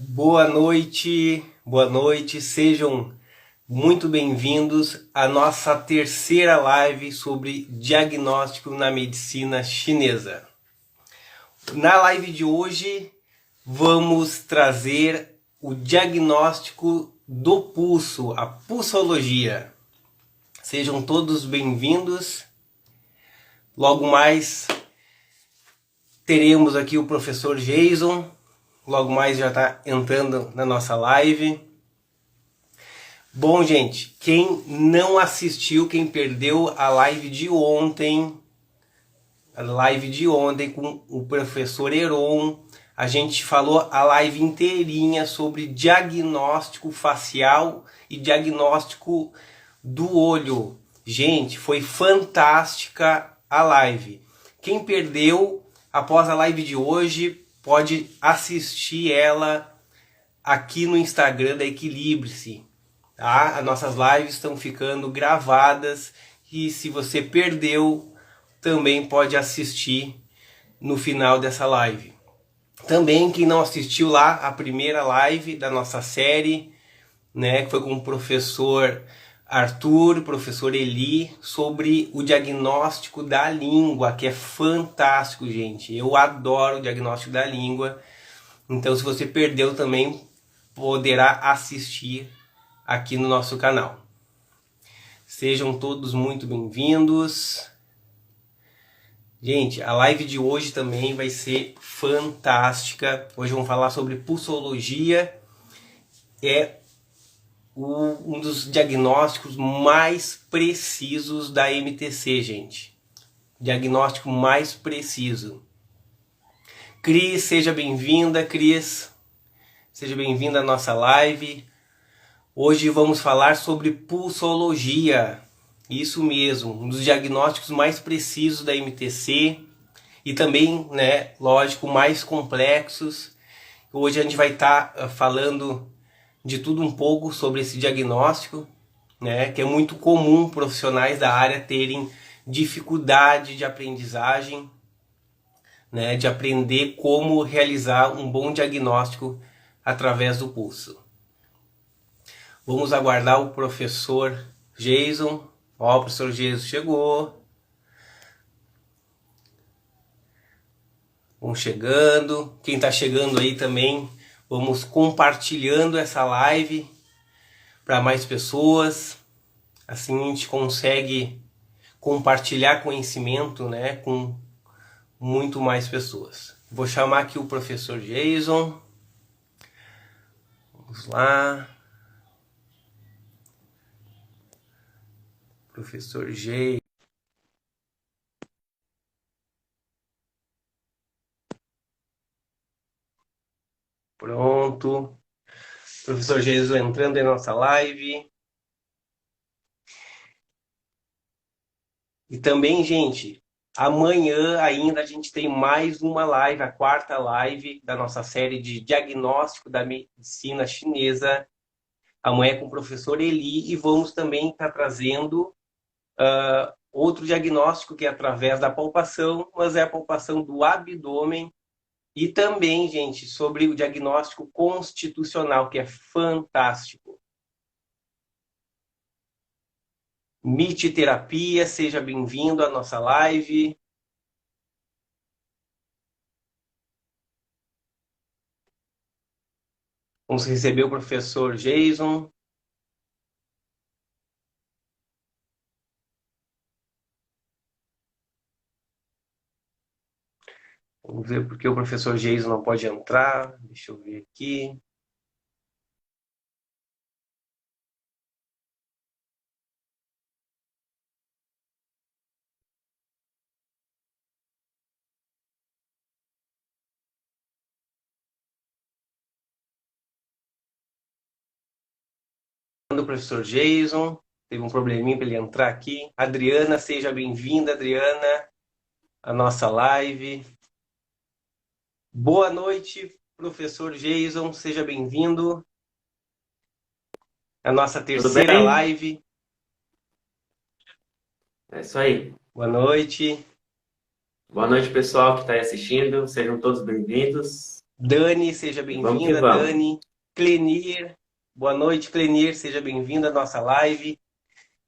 Boa noite, sejam muito bem-vindos à nossa terceira live sobre diagnóstico na medicina chinesa. Na live de hoje, vamos trazer o diagnóstico do pulso, a pulsologia. Sejam todos bem-vindos. Logo mais teremos aqui o professor Jason. Logo mais já está entrando na nossa live. Bom, gente, quem não assistiu, quem perdeu a live de ontem com o professor Heron, a gente falou a live inteirinha sobre diagnóstico facial e diagnóstico do olho. Gente, foi fantástica a live. Quem perdeu, após a live de hoje, pode assistir ela aqui no Instagram da Equilibre-se. Tá? As nossas lives estão ficando gravadas e se você perdeu, também pode assistir no final dessa live. Também quem não assistiu lá a primeira live da nossa série, né, que foi com o professor Arthur, professor Eli, sobre o diagnóstico da língua, que é fantástico, gente. Eu adoro o diagnóstico da língua. Então, se você perdeu também, poderá assistir aqui no nosso canal. Sejam todos muito bem-vindos. Gente, a live de hoje também vai ser fantástica. Hoje vamos falar sobre pulsologia. É um dos diagnósticos mais precisos da MTC, gente. Diagnóstico mais preciso. Cris, seja bem-vinda, Cris. Seja bem-vinda à nossa live. Hoje vamos falar sobre pulsologia. Isso mesmo, um dos diagnósticos mais precisos da MTC e também, né, lógico, mais complexos. Hoje a gente vai estar falando de tudo um pouco sobre esse diagnóstico, né, que é muito comum profissionais da área terem dificuldade de aprendizagem, né, de aprender como realizar um bom diagnóstico através do pulso. Vamos aguardar o professor Jason. Ó, o professor Jason chegou. Vamos chegando. Quem está chegando aí também, vamos compartilhando essa live para mais pessoas. Assim a gente consegue compartilhar conhecimento, né, com muito mais pessoas. Vou chamar aqui o professor Jason. Vamos lá. Professor Jason. Pronto. Professor Jason entrando em nossa live. E também, gente, amanhã ainda a gente tem mais uma live, a quarta live da nossa série de diagnóstico da medicina chinesa. Amanhã é com o professor Eli e vamos também estar trazendo outro diagnóstico que é através da palpação, mas é a palpação do abdômen. E também, gente, sobre o diagnóstico constitucional, que é fantástico. MIT Terapia, seja bem-vindo à nossa live. Vamos receber o professor Jason. Vamos ver porque o professor Jason não pode entrar. Deixa eu ver aqui. O professor Jason teve um probleminha para ele entrar aqui. Adriana, seja bem-vinda, Adriana, à nossa live. Boa noite, professor Jason, seja bem-vindo à nossa Tudo terceira bem? live. É isso aí. Boa noite. Boa noite, pessoal que está aí assistindo. Sejam todos bem-vindos. Dani, seja Vamos que bem-vinda, vamos. Dani. Clenir, boa noite, Clenir, seja bem-vinda à nossa live.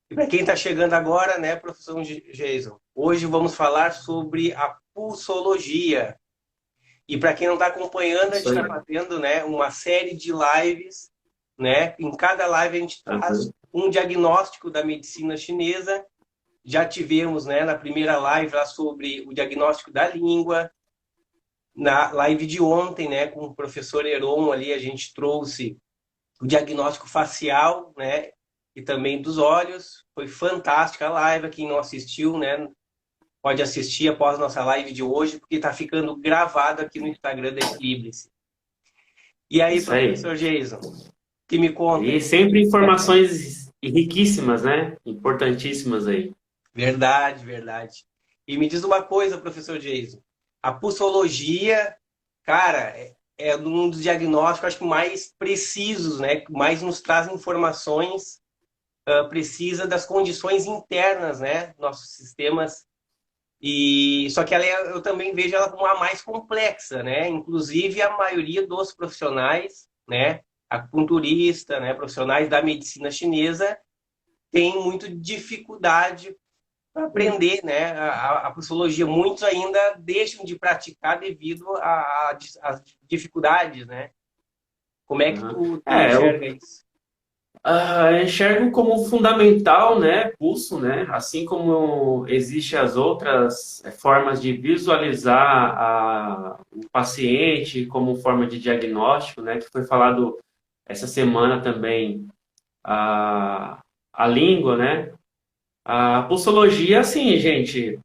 E para quem está chegando agora, né, professor Jason, hoje vamos falar sobre a pulsologia. E para quem não está acompanhando, a gente Isso está aí. fazendo, né, uma série de lives, né? Em cada live a gente traz Aham. um diagnóstico da medicina chinesa. Já tivemos, né, na primeira live lá sobre o diagnóstico da língua. Na live de ontem, né, com o professor Heron ali, a gente trouxe o diagnóstico facial, né, e também dos olhos. Foi fantástica a live. Quem não assistiu, né, pode assistir após nossa live de hoje, porque está ficando gravado aqui no Instagram da Equilibre-se. E aí, Isso aí. professor Jason, que me conta E aí? sempre informações riquíssimas, né? Importantíssimas aí. Verdade, verdade. E me diz uma coisa, professor Jason. A pulsologia, cara, é um dos diagnósticos, acho que mais precisos, né? Que mais nos traz informações precisa das condições internas, né? Nossos sistemas. E só que eu também vejo ela como a mais complexa, né? Inclusive a maioria dos profissionais, né? Acupunturista, né? Profissionais da medicina chinesa tem muito dificuldade para aprender, né, a psicologia. Muitos ainda deixam de praticar devido às dificuldades, né? Como é que Aham. tu É, enxerga isso? eu enxergo como fundamental, né? Pulso, né? Assim como existe as outras formas de visualizar o paciente como forma de diagnóstico, né? Que foi falado essa semana também a língua, né? A pulsologia, assim, gente,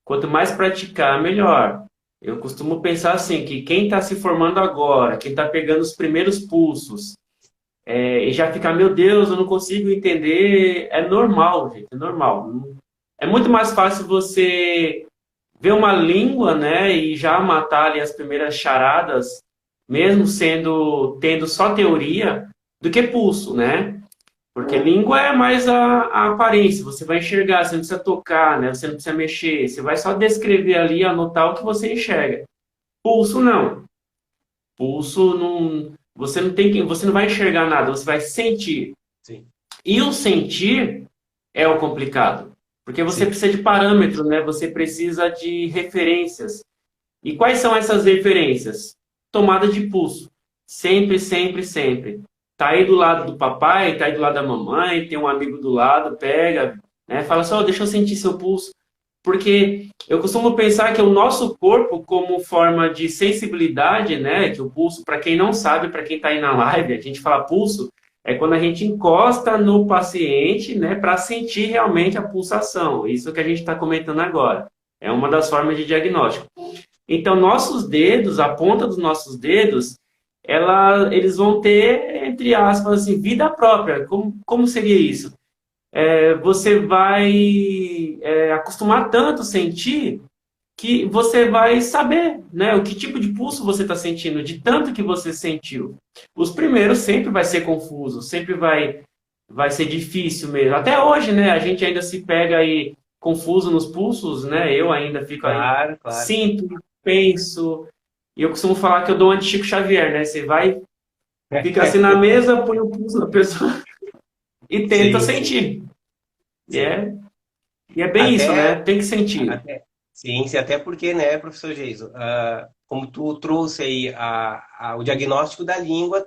quanto mais praticar, melhor. Eu costumo pensar assim, que quem está se formando agora, quem está pegando os primeiros pulsos, e já ficar, meu Deus, eu não consigo entender, é normal, gente, é normal. É muito mais fácil você ver uma língua, né, e já matar ali as primeiras charadas, mesmo tendo só teoria, do que pulso, né? Porque língua é mais a aparência, você vai enxergar, você não precisa tocar, né? Você não precisa mexer, você vai só descrever ali, anotar o que você enxerga. Pulso não. Pulso não, você não vai enxergar nada, você vai sentir. Sim, E o sentir é o complicado, porque você sim, precisa de parâmetros, né? Você precisa de referências. E quais são essas referências? Tomada de pulso. Sempre, sempre, sempre. Tá aí do lado do papai, tá aí do lado da mamãe, tem um amigo do lado, pega, né? Fala só, deixa eu sentir seu pulso. Porque eu costumo pensar que o nosso corpo, como forma de sensibilidade, né? Que o pulso, para quem não sabe, para quem está aí na live, a gente fala pulso, é quando a gente encosta no paciente, né? Para sentir realmente a pulsação. Isso que a gente está comentando agora. É uma das formas de diagnóstico. Então, nossos dedos, a ponta dos nossos dedos, eles vão ter, entre aspas, assim, vida própria. Como seria isso? Você vai acostumar tanto a sentir que você vai saber, né, o que tipo de pulso você está sentindo, de tanto que você sentiu. Os primeiros sempre vai ser confuso, sempre vai ser difícil mesmo. Até hoje, né, a gente ainda se pega aí confuso nos pulsos, né? Eu ainda fico aí, claro, claro. sinto, penso, e eu costumo falar que eu dou um anti-Chico Xavier, né? Você vai, fica assim na mesa, põe o pulso na pessoa e tenta Sim, sim, sentir. E sim. é, e é bem isso, né? Até, Tem que sentir. sim, sim, até porque, né, professor Jason, como tu trouxe aí o diagnóstico da língua,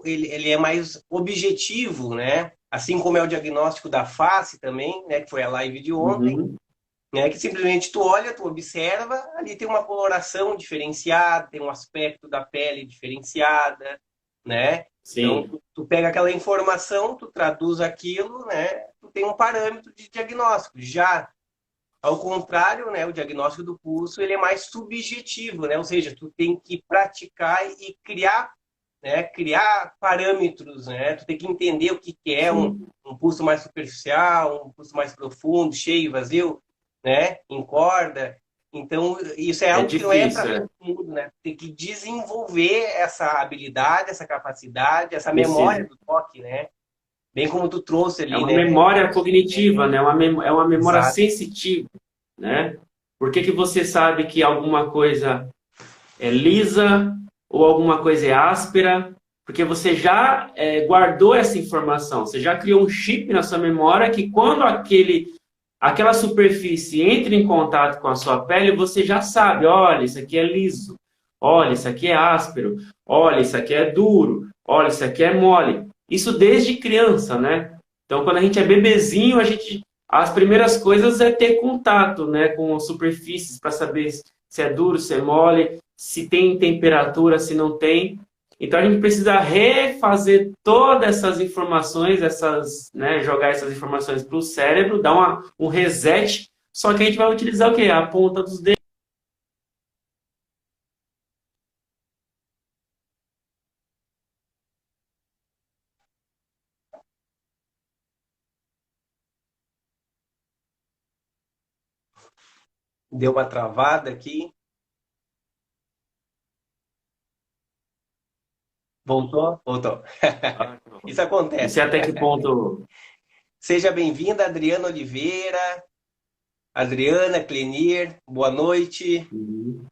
ele é mais objetivo, né? Assim como é o diagnóstico da face também, né, que foi a live de ontem, Uhum, né, que simplesmente tu olha, tu observa, ali tem uma coloração diferenciada, tem um aspecto da pele diferenciada, né? Então, sim, tu pega aquela informação, tu traduz aquilo, né? Tu tem um parâmetro de diagnóstico. Já ao contrário, né, o diagnóstico do pulso ele é mais subjetivo, né? Ou seja, tu tem que praticar e criar, né, criar parâmetros, né? Tu tem que entender o que é sim. um pulso mais superficial, um pulso mais profundo, cheio, vazio, né? Em corda. Então, isso é É algo que não é para difícil, todo mundo, né? Tem que desenvolver essa habilidade, essa capacidade, essa memória precisa. do toque, né? Bem como tu trouxe É ali, uma né? memória cognitiva, né? É uma memória Exato. sensitiva, né? Por que que você sabe que alguma coisa é lisa? ou alguma coisa é áspera, porque você já guardou essa informação, você já criou um chip na sua memória que quando aquela superfície entra em contato com a sua pele, você já sabe, olha, isso aqui é liso, olha, isso aqui é áspero, olha, isso aqui é duro, olha, isso aqui é mole. Isso desde criança, né? Então, quando a gente é bebezinho, as primeiras coisas é ter contato, né, com superfícies para saber se é duro, se é mole, se tem temperatura, se não tem. Então a gente precisa refazer todas essas informações, né, jogar essas informações para o cérebro, dar um reset. Só que a gente vai utilizar o quê? A ponta dos dedos. Deu uma travada aqui. Voltou? Voltou. Isso Não sei acontece. até que ponto. Seja bem-vinda, Adriana Oliveira, Adriana Clenir, boa noite. Uhum.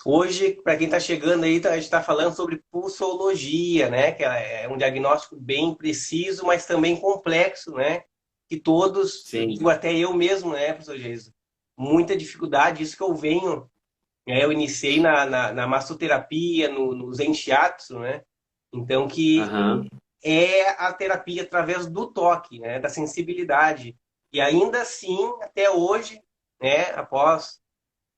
Hoje, para quem está chegando aí, a gente está falando sobre pulsologia, né? Que é um diagnóstico bem preciso, mas também complexo, né? Que todos, Sim. até eu mesmo, né, professor Jesus, muita dificuldade, isso que eu venho, né? Eu iniciei na massoterapia, no Zen Shiatsu, né? Então, que Aham. é a terapia através do toque, né? Da sensibilidade. E ainda assim, até hoje, né, após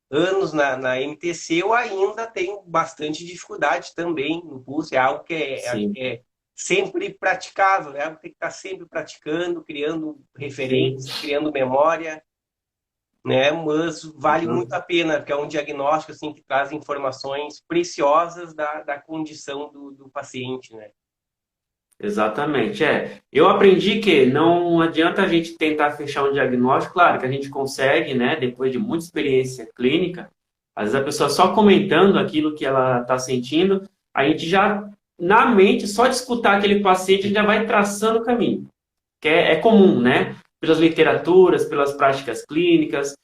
anos na MTC, eu ainda tenho bastante dificuldade também no pulso. É algo que Sim. é sempre praticável, né? Algo que tem que estar sempre praticando, criando Sim. referência, criando memória, né? Mas vale muito Aham. a pena, porque é um diagnóstico assim, que traz informações preciosas da condição do paciente, né? Exatamente, Eu aprendi que não adianta a gente tentar fechar um diagnóstico, claro que a gente consegue, né, depois de muita experiência clínica, às vezes a pessoa só comentando aquilo que ela está sentindo, a gente já, na mente, só de escutar aquele paciente, a gente já vai traçando o caminho, que é comum, né, pelas literaturas, pelas práticas clínicas.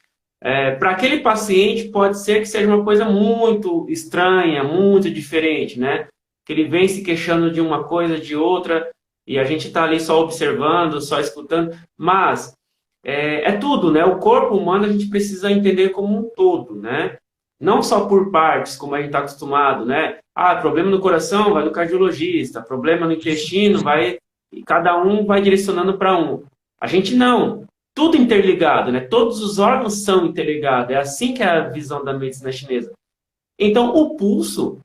Para aquele paciente, pode ser que seja uma coisa muito estranha, muito diferente, né? Que ele vem se queixando de uma coisa, de outra, e a gente está ali só observando, só escutando, mas é tudo, né? O corpo humano a gente precisa entender como um todo, né? Não só por partes, como a gente está acostumado, né? Ah, problema no coração, vai no cardiologista, problema no intestino, vai, e cada um vai direcionando para um. A gente não, tudo interligado, né? Todos os órgãos são interligados. É assim que é a visão da medicina chinesa. Então, o pulso,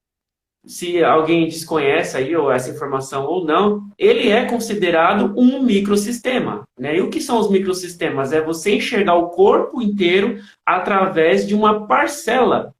se alguém desconhece aí ou essa informação ou não, ele é considerado um microsistema, né? E o que são os microsistemas? É você enxergar o corpo inteiro através de uma parcela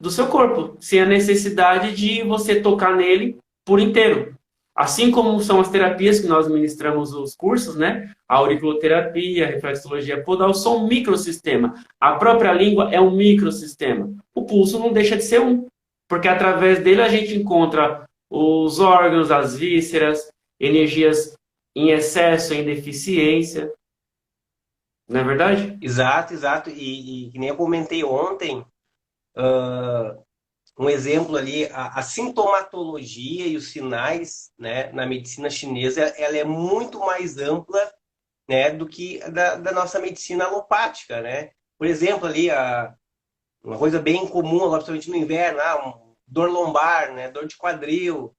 do seu corpo, sem a necessidade de você tocar nele por inteiro. Assim como são as terapias que nós ministramos os cursos, né? A auriculoterapia, a reflexologia podal são um microsistema. A própria língua é um microsistema. O pulso não deixa de ser um, porque através dele a gente encontra os órgãos, as vísceras, energias em excesso, em deficiência. Não é verdade? Exato, exato. E que nem eu comentei ontem, um exemplo ali, a sintomatologia e os sinais, né, na medicina chinesa, ela é muito mais ampla, né, do que da nossa medicina alopática, né? Por exemplo, ali, uma coisa bem comum, principalmente no inverno, dor lombar, né, dor de quadril,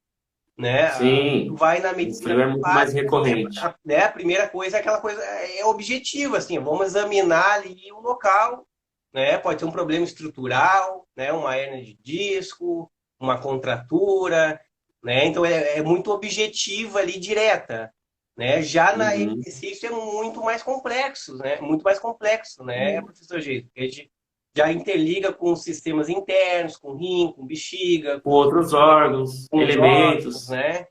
né? Tu Sim. vai na O medicina frio é muito mais alopática, recorrente. né, a primeira coisa é aquela coisa objetiva, assim, vamos examinar ali o local, né? Pode ter um problema estrutural, né? Uma hérnia de disco, uma contratura, né? Então é muito objetiva ali, direta, né? Já na Uhum. EPC isso é muito mais complexo, né? Muito mais complexo, né, professor Geito? Porque a gente já interliga com os sistemas internos, com rim, com bexiga, Com outros órgãos, com os órgãos, elementos. né?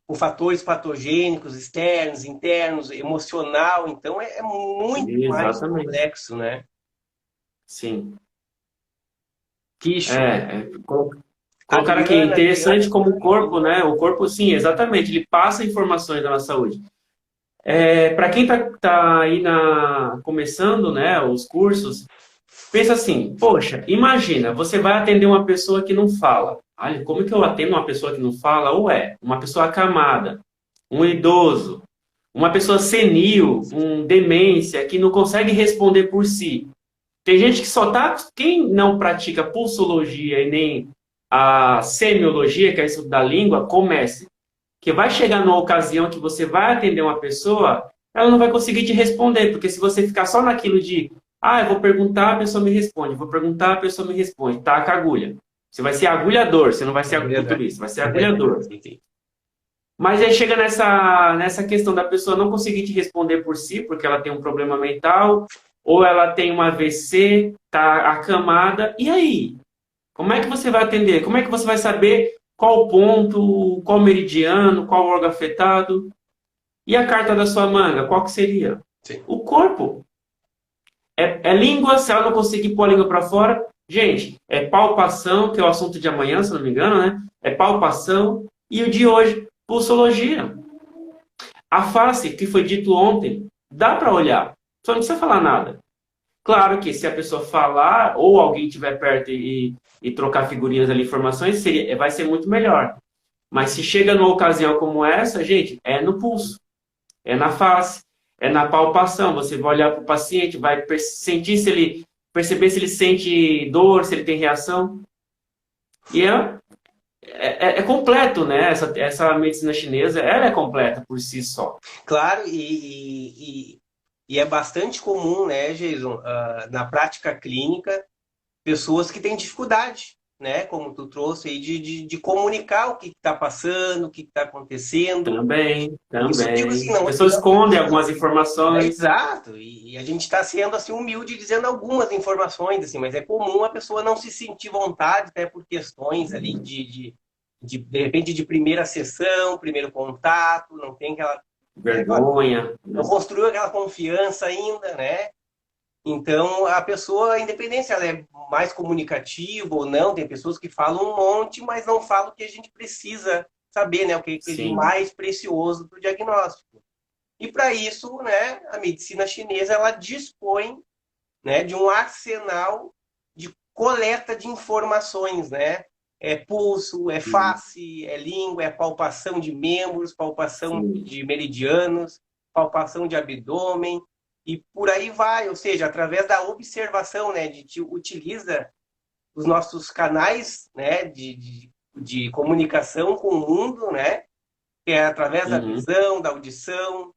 Com fatores patogênicos externos, internos, emocional. Então é muito mais Exatamente. complexo, né? Sim. Que show. Colocar aqui, Adriana, interessante como o corpo, né? O corpo, sim, exatamente, ele passa informações da nossa saúde. Para quem tá aí começando, né, os cursos, pensa assim, poxa, imagina, você vai atender uma pessoa que não fala. olha, como que eu atendo uma pessoa que não fala? Ou é uma pessoa acamada, um idoso, uma pessoa senil, com demência, que não consegue responder por si. Tem gente que só tá. Quem não pratica pulsologia e nem a semiologia, que é isso da língua, comece. Que vai chegar numa ocasião que você vai atender uma pessoa, ela não vai conseguir te responder, porque se você ficar só naquilo de, eu vou perguntar, a pessoa me responde, vou perguntar, a pessoa me responde, tá com a agulha. Você vai ser agulhador, você não vai ser agulhador, vai ser agulhador. Mas aí chega nessa questão da pessoa não conseguir te responder por si, porque ela tem um problema mental, ou ela tem um AVC, tá acamada, e aí? Como é que você vai atender? Como é que você vai saber qual ponto, qual meridiano, qual órgão afetado? E a carta da sua manga, qual que seria? Sim. O corpo. É língua, se ela não conseguir pôr a língua para fora. Gente, é palpação, que é o assunto de amanhã, se não me engano, né? É palpação. E o de hoje, pulsologia. A face, que foi dito ontem, dá para olhar. Só não precisa falar nada. Claro que se a pessoa falar, ou alguém estiver perto e trocar figurinhas ali, informações, vai ser muito melhor. Mas se chega numa ocasião como essa, gente, é no pulso, é na face, é na palpação. Você vai olhar para o paciente, vai sentir se ele, perceber se ele sente dor, se ele tem reação. E é completo, né? Essa medicina chinesa, ela é completa por si só. Claro, e é bastante comum, né, Jason, na prática clínica, pessoas que têm dificuldade, né, como tu trouxe aí, de comunicar o que está passando, o que está acontecendo. Também. Isso eu digo assim, As pessoas escondem algumas É informações. exato, e a gente está sendo assim humilde dizendo algumas informações, assim, mas é comum a pessoa não se sentir vontade, até por questões ali de repente de primeira sessão, primeiro contato, não tem aquela Vergonha. não construiu aquela confiança ainda, né? Então, a pessoa, independente se ela é mais comunicativa ou não, tem pessoas que falam um monte, mas não falam o que a gente precisa saber, né? O que é de Sim. mais precioso para o diagnóstico. E para isso, né, a medicina chinesa ela dispõe, né, de um arsenal de coleta de informações, né? É pulso, é face, é língua, é palpação de membros, palpação Sim. de meridianos, palpação de abdômen e por aí vai. Ou seja, através da observação, né, a gente utiliza os nossos canais, né, de comunicação com o mundo, né, que é através da Uhum. visão, da audição,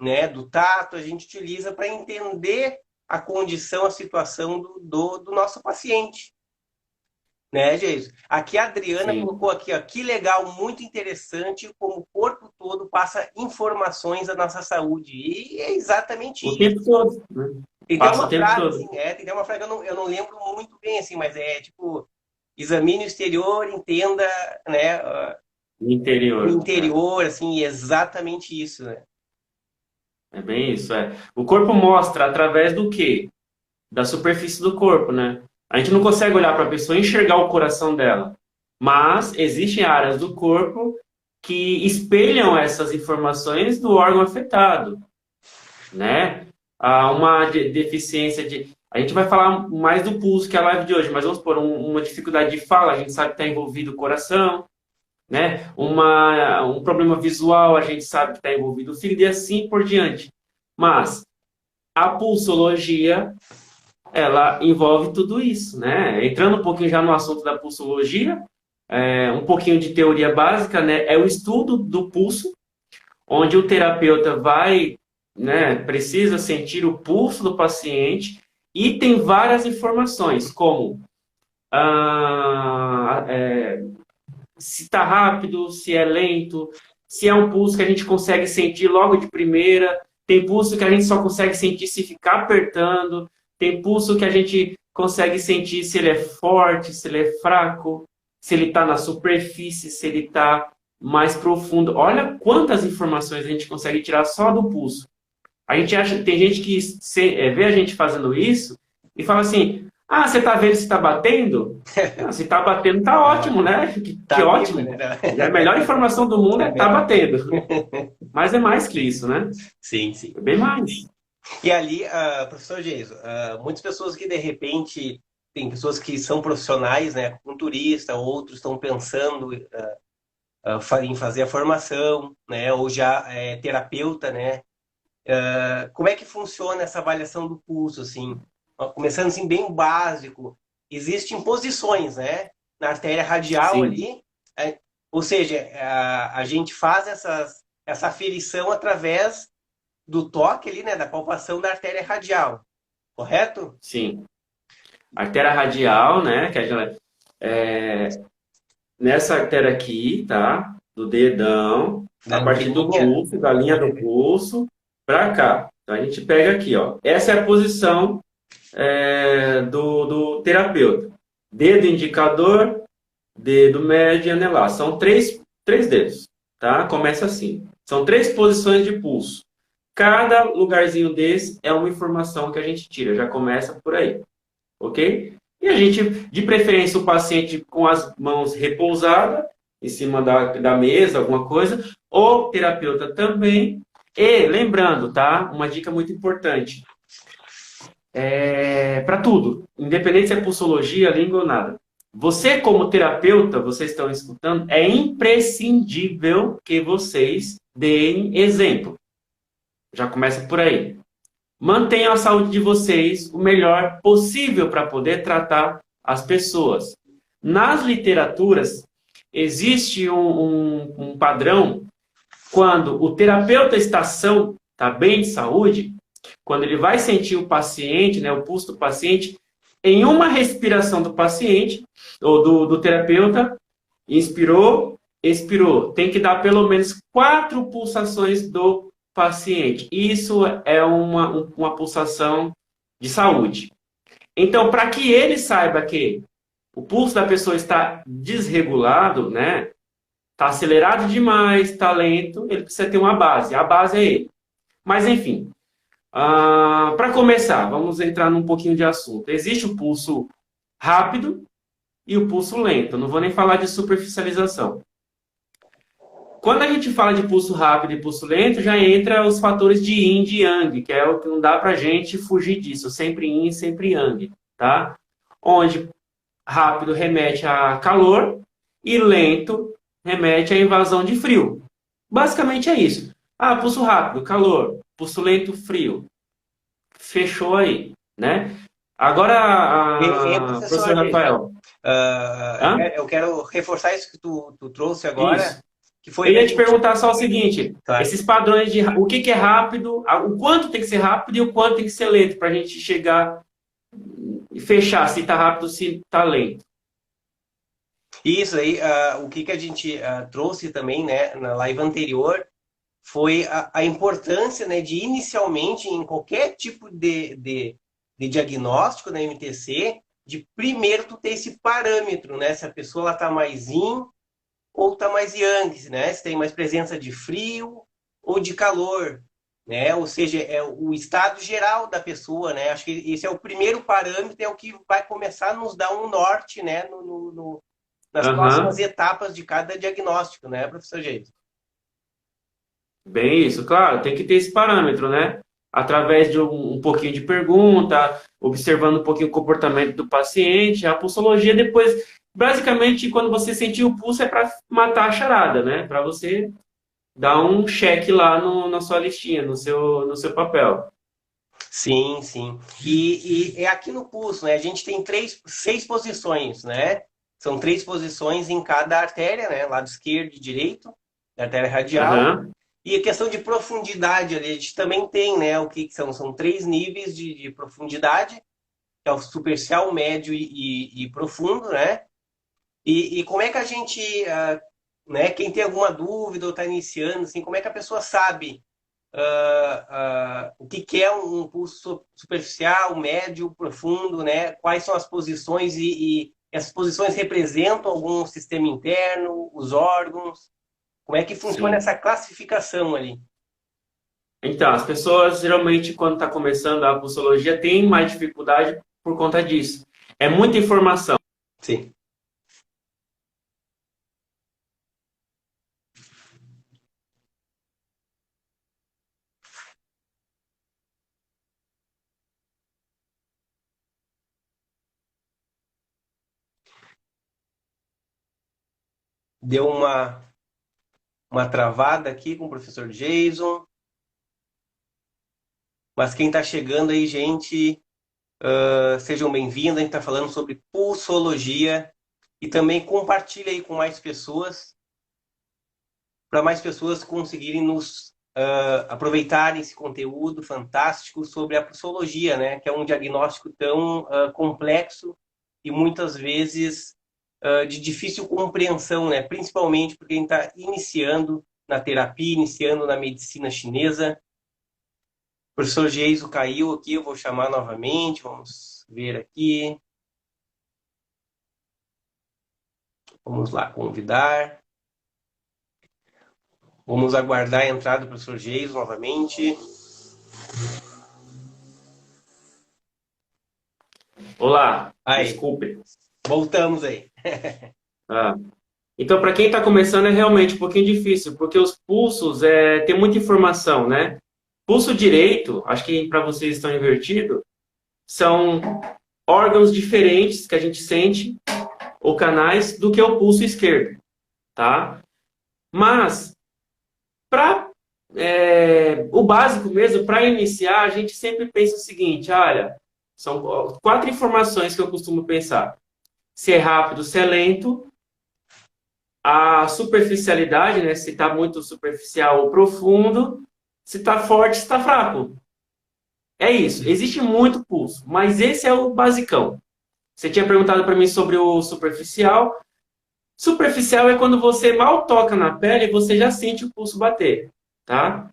né, do tato, a gente utiliza para entender a condição, a situação do nosso paciente. Né, Jesus? Aqui a Adriana Sim. colocou aqui, ó, que legal, muito interessante como o corpo todo passa informações da nossa saúde. E é exatamente O isso. tempo todo. Né? Tem até Passa o uma tempo frase, todo. assim, tem até uma frase que eu não lembro muito bem, assim, mas é tipo, examine o exterior, entenda, né, No o interior. interior, assim, exatamente isso, né? É bem isso. O corpo mostra através do quê? Da superfície do corpo, né? A gente não consegue olhar para a pessoa e enxergar o coração dela. Mas existem áreas do corpo que espelham essas informações do órgão afetado, né? Há uma deficiência de... A gente vai falar mais do pulso, que é a live de hoje, mas vamos supor, uma dificuldade de fala, a gente sabe que está envolvido o coração, né? Um problema visual, a gente sabe que está envolvido o fígado e assim por diante. Mas a pulsologia, ela envolve tudo isso, né? Entrando um pouquinho já no assunto da pulsologia, um pouquinho de teoria básica, né? É o estudo do pulso, onde o terapeuta vai, né, precisa sentir o pulso do paciente e tem várias informações, como se está rápido, se é lento, se é um pulso que a gente consegue sentir logo de primeira, tem pulso que a gente só consegue sentir se ficar apertando, tem pulso que a gente consegue sentir se ele é forte, se ele é fraco, se ele está na superfície, se ele está mais profundo. Olha quantas informações a gente consegue tirar só do pulso. A gente acha, tem gente que vê a gente fazendo isso e fala assim: você tá vendo se está batendo? Se está batendo, tá ótimo, né? Que ótimo. Vivo, né? A melhor informação do mundo é tá batendo. Mas é mais que isso, né? Sim, sim. É bem mais. E ali, professor Geiso, muitas pessoas que de repente tem pessoas que são profissionais, né, acupunturista, outros estão pensando em fazer a formação, né, ou já é terapeuta, né. Como é que funciona essa avaliação do pulso, assim? Começando assim bem básico, existem posições, né, na artéria radial Sim, ali, ou seja, a gente faz essa aferição através do toque ali, né, da palpação da artéria radial, correto? sim. Artéria radial, né? Que é, nessa artéria aqui, tá? Do dedão, Da a partir do anteninha. pulso, da linha do pulso, para cá. Então a gente pega aqui, ó. Essa é a posição do terapeuta. Dedo indicador, dedo médio e anelar. São três dedos, tá? Começa assim. São três posições de pulso. Cada lugarzinho desse é uma informação que a gente tira. Já começa por aí, ok? E a gente, de preferência, o paciente com as mãos repousadas em cima da mesa, alguma coisa, o terapeuta também. E lembrando, tá? Uma dica muito importante. Para tudo, independente se é pulsologia, língua ou nada. Você, como terapeuta, vocês estão escutando, é imprescindível que vocês deem exemplo. Já começa por aí. Mantenham a saúde de vocês o melhor possível para poder tratar as pessoas. Nas literaturas, existe um padrão quando o terapeuta está são, está bem de saúde, quando ele vai sentir o paciente, né, o pulso do paciente, em uma respiração do paciente, ou do terapeuta, inspirou, expirou. Tem que dar pelo menos 4 pulsações do paciente. Isso é uma pulsação de saúde. Então, para que ele saiba que o pulso da pessoa está desregulado, né? Está acelerado demais, está lento, ele precisa ter uma base. A base é ele. Mas, enfim, para começar, vamos entrar num pouquinho de assunto. Existe o pulso rápido e o pulso lento. Não vou nem falar de superficialização. Quando a gente fala de pulso rápido e pulso lento, já entra os fatores de yin e de yang, que é o que não dá para a gente fugir disso. Sempre yin, sempre yang, tá? Onde rápido remete a calor e lento remete à invasão de frio. Basicamente é isso. Ah, pulso rápido, calor. Pulso lento, frio. Fechou aí, né? Agora, Professor, professor Rafael. Hã? eu quero reforçar isso que tu trouxe agora, Isso. que foi Eu da ia te gente. perguntar só o seguinte: Claro. esses padrões de o que é rápido, o quanto tem que ser rápido e o quanto tem que ser lento para a gente chegar e fechar se está rápido, se está lento. Isso aí, o que a gente trouxe também, né, na live anterior, foi a importância, né, de inicialmente, em qualquer tipo de diagnóstico na MTC, de primeiro tu ter esse parâmetro, né, se a pessoa está mais yin ou está mais yang, né, se tem mais presença de frio ou de calor, né, ou seja, é o estado geral da pessoa, né, acho que esse é o primeiro parâmetro, é o que vai começar a nos dar um norte, né, nas próximas Aham. etapas de cada diagnóstico, né, professor James? Bem isso, claro, tem que ter esse parâmetro, né? Através de um pouquinho de pergunta, observando um pouquinho o comportamento do paciente, a pulsologia depois, basicamente, quando você sentir o pulso é para matar a charada, né? Para você dar um check lá na sua listinha, no seu papel. Sim, sim. E é aqui no pulso, né? A gente tem seis posições, né? São três posições em cada artéria, né? Lado esquerdo e direito, da artéria radial. Aham, E a questão de profundidade ali, a gente também tem, né? O que são? São três níveis de profundidade, que é o superficial, médio e profundo, né? E como é que a gente, né? Quem tem alguma dúvida ou está iniciando, assim, como é que a pessoa sabe o que é um pulso superficial, médio, profundo, né? Quais são as posições e essas posições representam algum sistema interno, os órgãos? Como é que funciona sim. essa classificação ali? Então, as pessoas geralmente, quando está começando a pulsologia, têm mais dificuldade por conta disso. É muita informação. Sim. Deu uma travada aqui com o professor Jason. Mas quem está chegando aí, gente, sejam bem-vindos. A gente está falando sobre pulsologia. E também compartilha aí com mais pessoas, para mais pessoas conseguirem nos aproveitarem esse conteúdo fantástico sobre a pulsologia, né? Que é um diagnóstico tão complexo e muitas vezes de difícil compreensão, né? Principalmente porque a gente está iniciando na terapia, iniciando na medicina chinesa. O professor Geiso caiu aqui, eu vou chamar novamente, vamos ver aqui. Vamos lá, convidar. Vamos aguardar a entrada do professor Geiso novamente. Olá, Aí, desculpe. voltamos aí. Ah. Então, para quem está começando, é realmente um pouquinho difícil, porque os pulsos tem muita informação, né? Pulso direito, acho que para vocês estão invertido, são órgãos diferentes que a gente sente, ou canais, do que o pulso esquerdo, tá? Mas, para o básico mesmo, para iniciar, a gente sempre pensa o seguinte, olha, são 4 informações que eu costumo pensar. Se é rápido, se é lento, a superficialidade, né? Se está muito superficial ou profundo, se está forte, se está fraco. É isso. Existe muito pulso, mas esse é o basicão. Você tinha perguntado para mim sobre o superficial. Superficial é quando você mal toca na pele e você já sente o pulso bater, tá?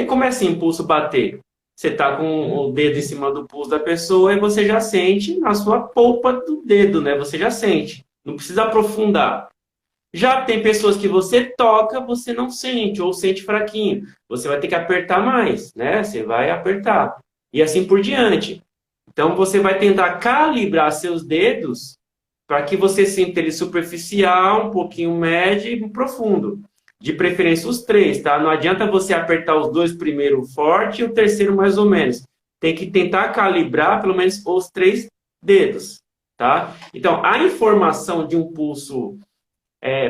Como é assim, pulso bater? Você está com o dedo em cima do pulso da pessoa e você já sente na sua polpa do dedo, né? Você já sente. Não precisa aprofundar. Já tem pessoas que você toca, você não sente, ou sente fraquinho. Você vai ter que apertar mais, né? Você vai apertar. E assim por diante. Então, você vai tentar calibrar seus dedos para que você sinta ele superficial, um pouquinho médio e profundo. De preferência os 3, tá? Não adianta você apertar os 2 primeiro forte e o terceiro mais ou menos. Tem que tentar calibrar pelo menos os 3 dedos, tá? Então, a informação de um pulso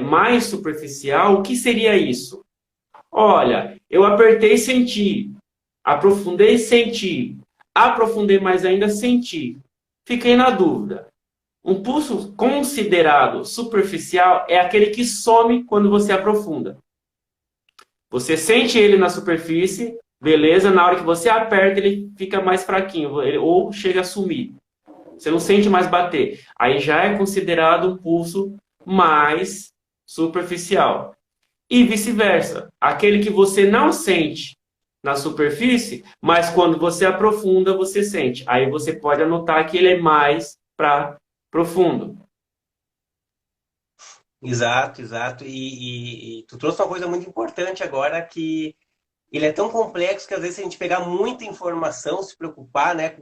mais superficial, o que seria isso? Olha, eu apertei e senti, aprofundei e senti, aprofundei mais ainda, senti. Fiquei na dúvida. Um pulso considerado superficial é aquele que some quando você aprofunda. Você sente ele na superfície, beleza, na hora que você aperta ele fica mais fraquinho, ou chega a sumir. Você não sente mais bater. Aí já é considerado um pulso mais superficial. E vice-versa. Aquele que você não sente na superfície, mas quando você aprofunda, você sente. Aí você pode anotar que ele é mais para profundo. Exato, exato. E tu trouxe uma coisa muito importante agora, que ele é tão complexo que às vezes se a gente pegar muita informação, se preocupar, né?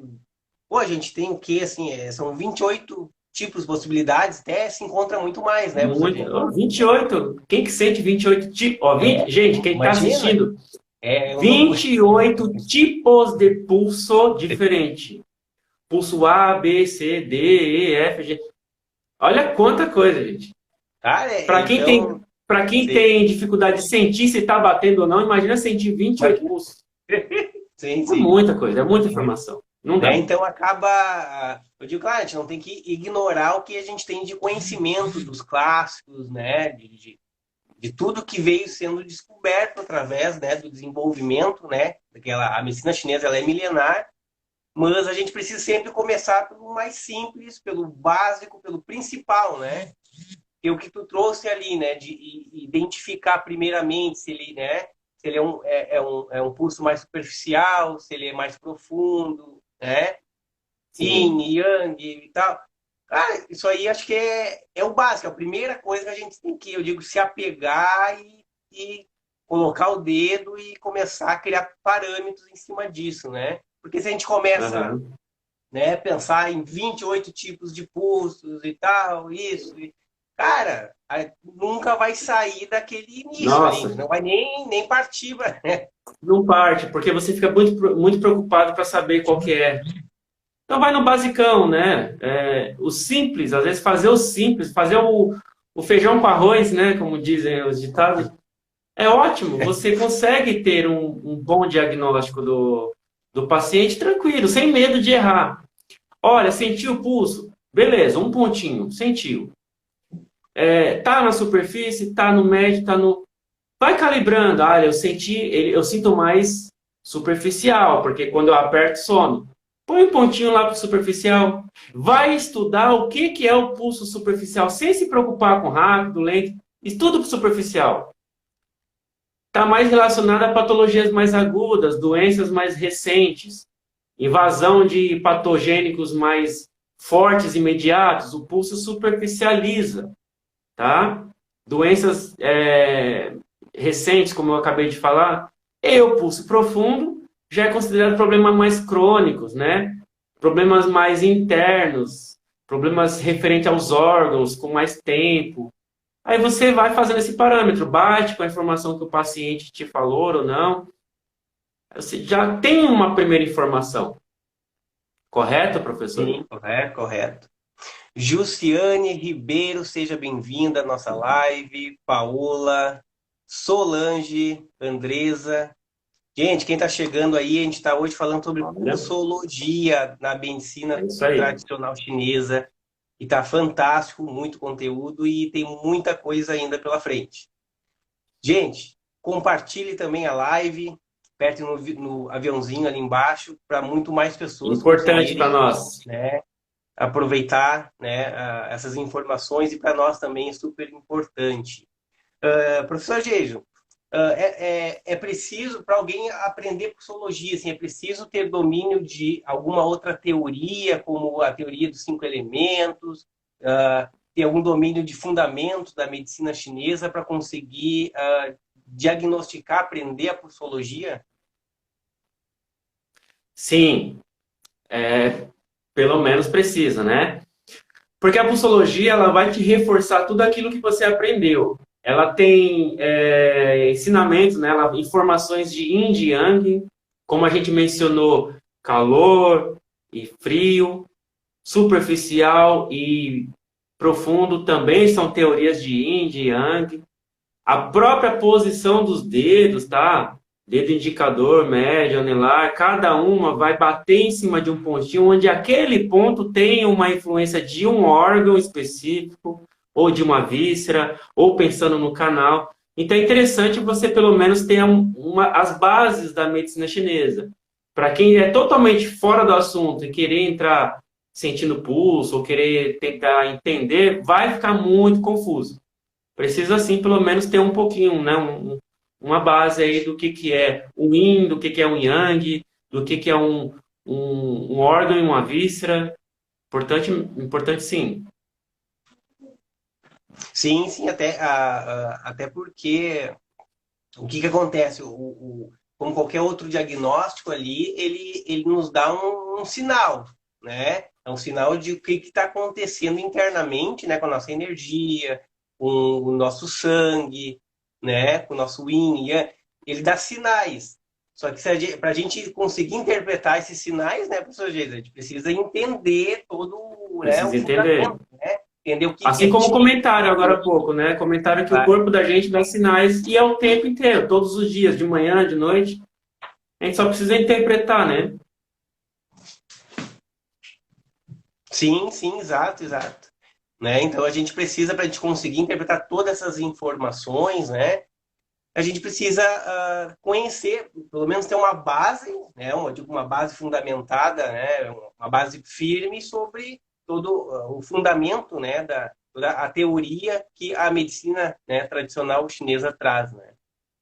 Pô, a gente tem o quê, assim, são 28 tipos, possibilidades, até se encontra muito mais, né, professor Muito. James? Oh, 28. Quem que sente 28 tipos? Oh, gente, quem está Imagina, assistindo, é uma loucura. 28 tipos de pulso diferente. Pulso A, B, C, D, E, F, G. Olha quanta coisa, gente. Cara, Para quem tem, então, para quem sim, tem dificuldade de sentir se está batendo ou não, imagina sentir 28 pulsos. sim, É sim. muita coisa, é muita informação. Não dá. Então acaba, eu digo, claro, a gente não tem que ignorar o que a gente tem de conhecimento dos clássicos, né, de tudo que veio sendo descoberto através, né, do desenvolvimento, né, a medicina chinesa ela é milenar, mas a gente precisa sempre começar pelo mais simples, pelo básico, pelo principal, né, que é o que tu trouxe ali, né, de identificar primeiramente se ele, né, se ele é um pulso mais superficial, se ele é mais profundo, né, Sim. yin, yang e tal. Cara, isso aí acho que é o básico, é a primeira coisa que a gente tem que, eu digo, se apegar e colocar o dedo e começar a criar parâmetros em cima disso, né? Porque se a gente começa, Aham. né, pensar em 28 tipos de pulsos e tal, cara, nunca vai sair daquele início ali, Nossa, não vai nem partir, não parte, porque você fica muito preocupado para saber qual que é. Então vai no basicão, né? O simples, às vezes fazer o simples, fazer o feijão com arroz, né, como dizem os ditados, é ótimo. Você consegue ter um bom diagnóstico do paciente tranquilo, sem medo de errar. Olha, sentiu o pulso? Beleza, um pontinho, sentiu. Tá na superfície, tá no médio, tá no. Vai calibrando. Ah, eu sinto mais superficial, porque quando eu aperto, some. Põe um pontinho lá para superficial. Vai estudar o que é o pulso superficial, sem se preocupar com rápido, lento. Estuda o superficial. Está mais relacionado a patologias mais agudas, doenças mais recentes, invasão de patogênicos mais fortes e imediatos. O pulso superficializa, tá? Doenças recentes, como eu acabei de falar, e o pulso profundo já é considerado problemas mais crônicos, né? Problemas mais internos, problemas referentes aos órgãos, com mais tempo. Aí você vai fazendo esse parâmetro, bate com a informação que o paciente te falou ou não. Você já tem uma primeira informação. Correto, professor? Sim, correto, correto. Jussiane Ribeiro, seja bem-vinda à nossa live. Paola, Solange, Andresa. Gente, quem está chegando aí, a gente está hoje falando sobre Olha, pulsologia na é medicina isso aí. tradicional chinesa. E tá fantástico, muito conteúdo e tem muita coisa ainda pela frente. Gente, compartilhe também a live, aperte no aviãozinho ali embaixo para muito mais pessoas Importante para conseguirem, nós. né, aproveitar, né, essas informações e para nós também é super importante. Professor Geijo, é preciso, para alguém aprender psicologia, assim, é preciso ter domínio de alguma outra teoria, como a teoria dos cinco elementos, ter algum domínio de fundamentos da medicina chinesa para conseguir diagnosticar, aprender a psicologia? Sim, pelo menos precisa, né? Porque a pulsologia ela vai te reforçar tudo aquilo que você aprendeu. Ela tem ensinamentos, né? Informações de yin e yang, como a gente mencionou, calor e frio, superficial e profundo também são teorias de yin e yang. A própria posição dos dedos, tá? Dedo indicador, médio, anelar, cada uma vai bater em cima de um pontinho onde aquele ponto tem uma influência de um órgão específico, ou de uma víscera, ou pensando no canal. Então é interessante você pelo menos ter as bases da medicina chinesa. Para quem é totalmente fora do assunto e querer entrar sentindo pulso, ou querer tentar entender, vai ficar muito confuso. Precisa, assim, pelo menos ter um pouquinho, né? Uma base aí do que é o yin, do que é um yang, do que é um órgão e uma víscera. Importante, importante sim. Sim, sim, até porque o que acontece? Como qualquer outro diagnóstico ali, ele nos dá um sinal, né? É um sinal de o que está acontecendo internamente, né? Com a nossa energia, com o nosso sangue, né? Com o nosso yin, yang. Ele dá sinais. Só que para a gente conseguir interpretar esses sinais, né, professor Geis, a gente precisa entender todo, né, o Precisa entender. fundamento, né? Entender o que Assim é como ti. comentaram agora há pouco, né? Comentaram que o corpo da gente dá sinais e é o tempo inteiro, todos os dias, de manhã, de noite. A gente só precisa interpretar, né? Sim, sim, exato, exato. Né? Então a gente precisa, para a gente conseguir interpretar todas essas informações, né? A gente precisa conhecer, pelo menos ter uma base, né? Uma base fundamentada, né? Uma base firme sobre todo o fundamento, né? Toda a teoria que a medicina, né, tradicional chinesa traz, né?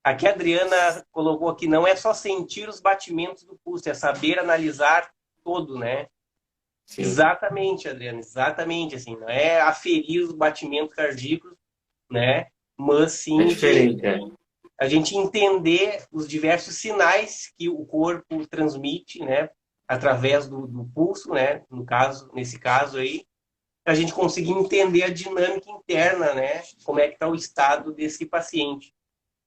Aqui a Adriana colocou aqui, não é só sentir os batimentos do pulso, é saber analisar todo, né? Sim, Exatamente, Adriano, exatamente, assim, não é aferir os batimentos cardíacos, né? Mas é sim de diferente, é. a gente entender os diversos sinais que o corpo transmite, né? Através do pulso, né? Nesse caso aí, a gente conseguir entender a dinâmica interna, né? Como é que está o estado desse paciente.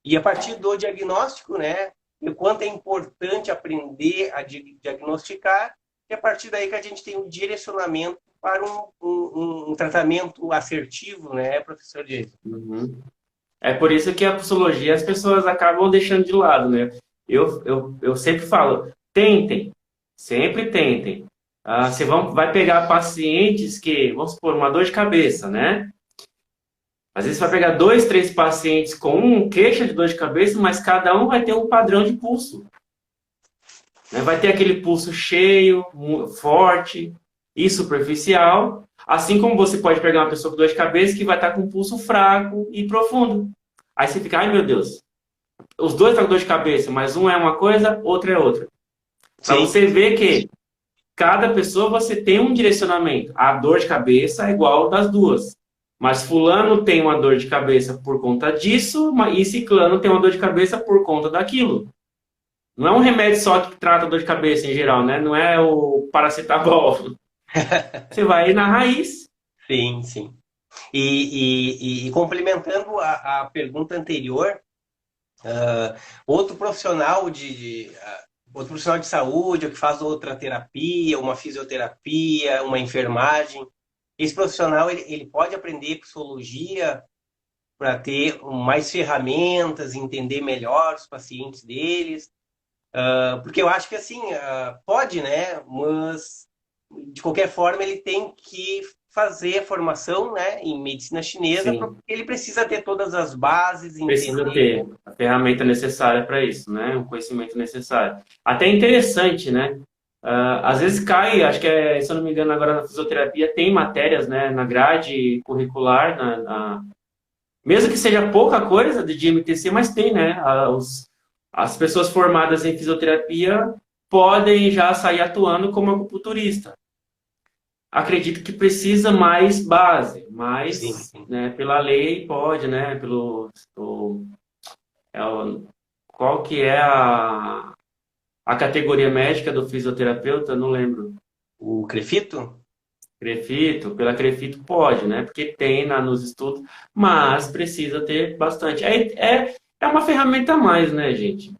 E a partir do diagnóstico, né? O quanto é importante aprender a diagnosticar, e a partir daí que a gente tem um direcionamento para um tratamento assertivo, né, professor Diego? Uhum. É por isso que a psicologia as pessoas acabam deixando de lado, né? Eu sempre falo, tentem, sempre tentem. Você vai pegar pacientes que, vamos supor, uma dor de cabeça, né? Às vezes você vai pegar dois, três pacientes com queixa de dor de cabeça, mas cada um vai ter um padrão de pulso, né? Vai ter aquele pulso cheio, forte e superficial, assim como você pode pegar uma pessoa com dor de cabeça que vai estar com um pulso fraco e profundo. Aí você fica, ai meu Deus, os dois estão com dor de cabeça, mas um é uma coisa, outro é outra. Para Sim, você ver que cada pessoa você tem um direcionamento. A dor de cabeça é igual das duas. Mas fulano tem uma dor de cabeça por conta disso, e ciclano tem uma dor de cabeça por conta daquilo. Não é um remédio só que trata a dor de cabeça em geral, né? Não é o paracetamol. Você vai na raiz. sim, sim. E complementando a pergunta anterior, outro profissional outro profissional de saúde, ou que faz outra terapia, uma fisioterapia, uma enfermagem, esse profissional ele pode aprender psicologia para ter mais ferramentas, entender melhor os pacientes deles, porque eu acho que assim, pode, né? Mas de qualquer forma ele tem que fazer a formação, né, em medicina chinesa, porque Sim, ele precisa ter todas as bases, precisa entender. ter a ferramenta necessária para isso, né? O conhecimento necessário. Até interessante, né? Às vezes cai, acho que se eu não me engano, agora na fisioterapia tem matérias, né, na grade curricular, mesmo que seja pouca coisa de MTC, mas tem, né? As pessoas formadas em fisioterapia podem já sair atuando como acupunturista. Acredito que precisa mais base, Sim, mas, sim. né, pela lei pode, né? É qual que é a categoria médica do fisioterapeuta? Não lembro. O Crefito? Crefito, pela Crefito pode, né? Porque tem nos estudos, mas precisa ter bastante. É uma ferramenta a mais, né, gente?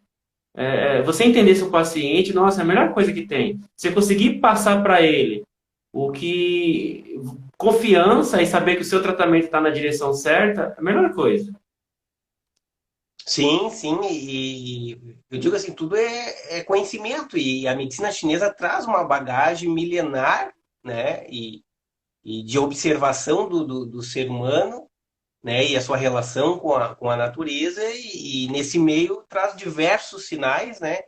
Você entender seu paciente, nossa, é a melhor coisa que tem. Você conseguir passar para ele o que confiança e saber que o seu tratamento está na direção certa, é a melhor coisa. Sim, sim, e eu digo assim, tudo é conhecimento, e a medicina chinesa traz uma bagagem milenar, né, e de observação do ser humano, né, e a sua relação com a natureza, e nesse meio traz diversos sinais, né,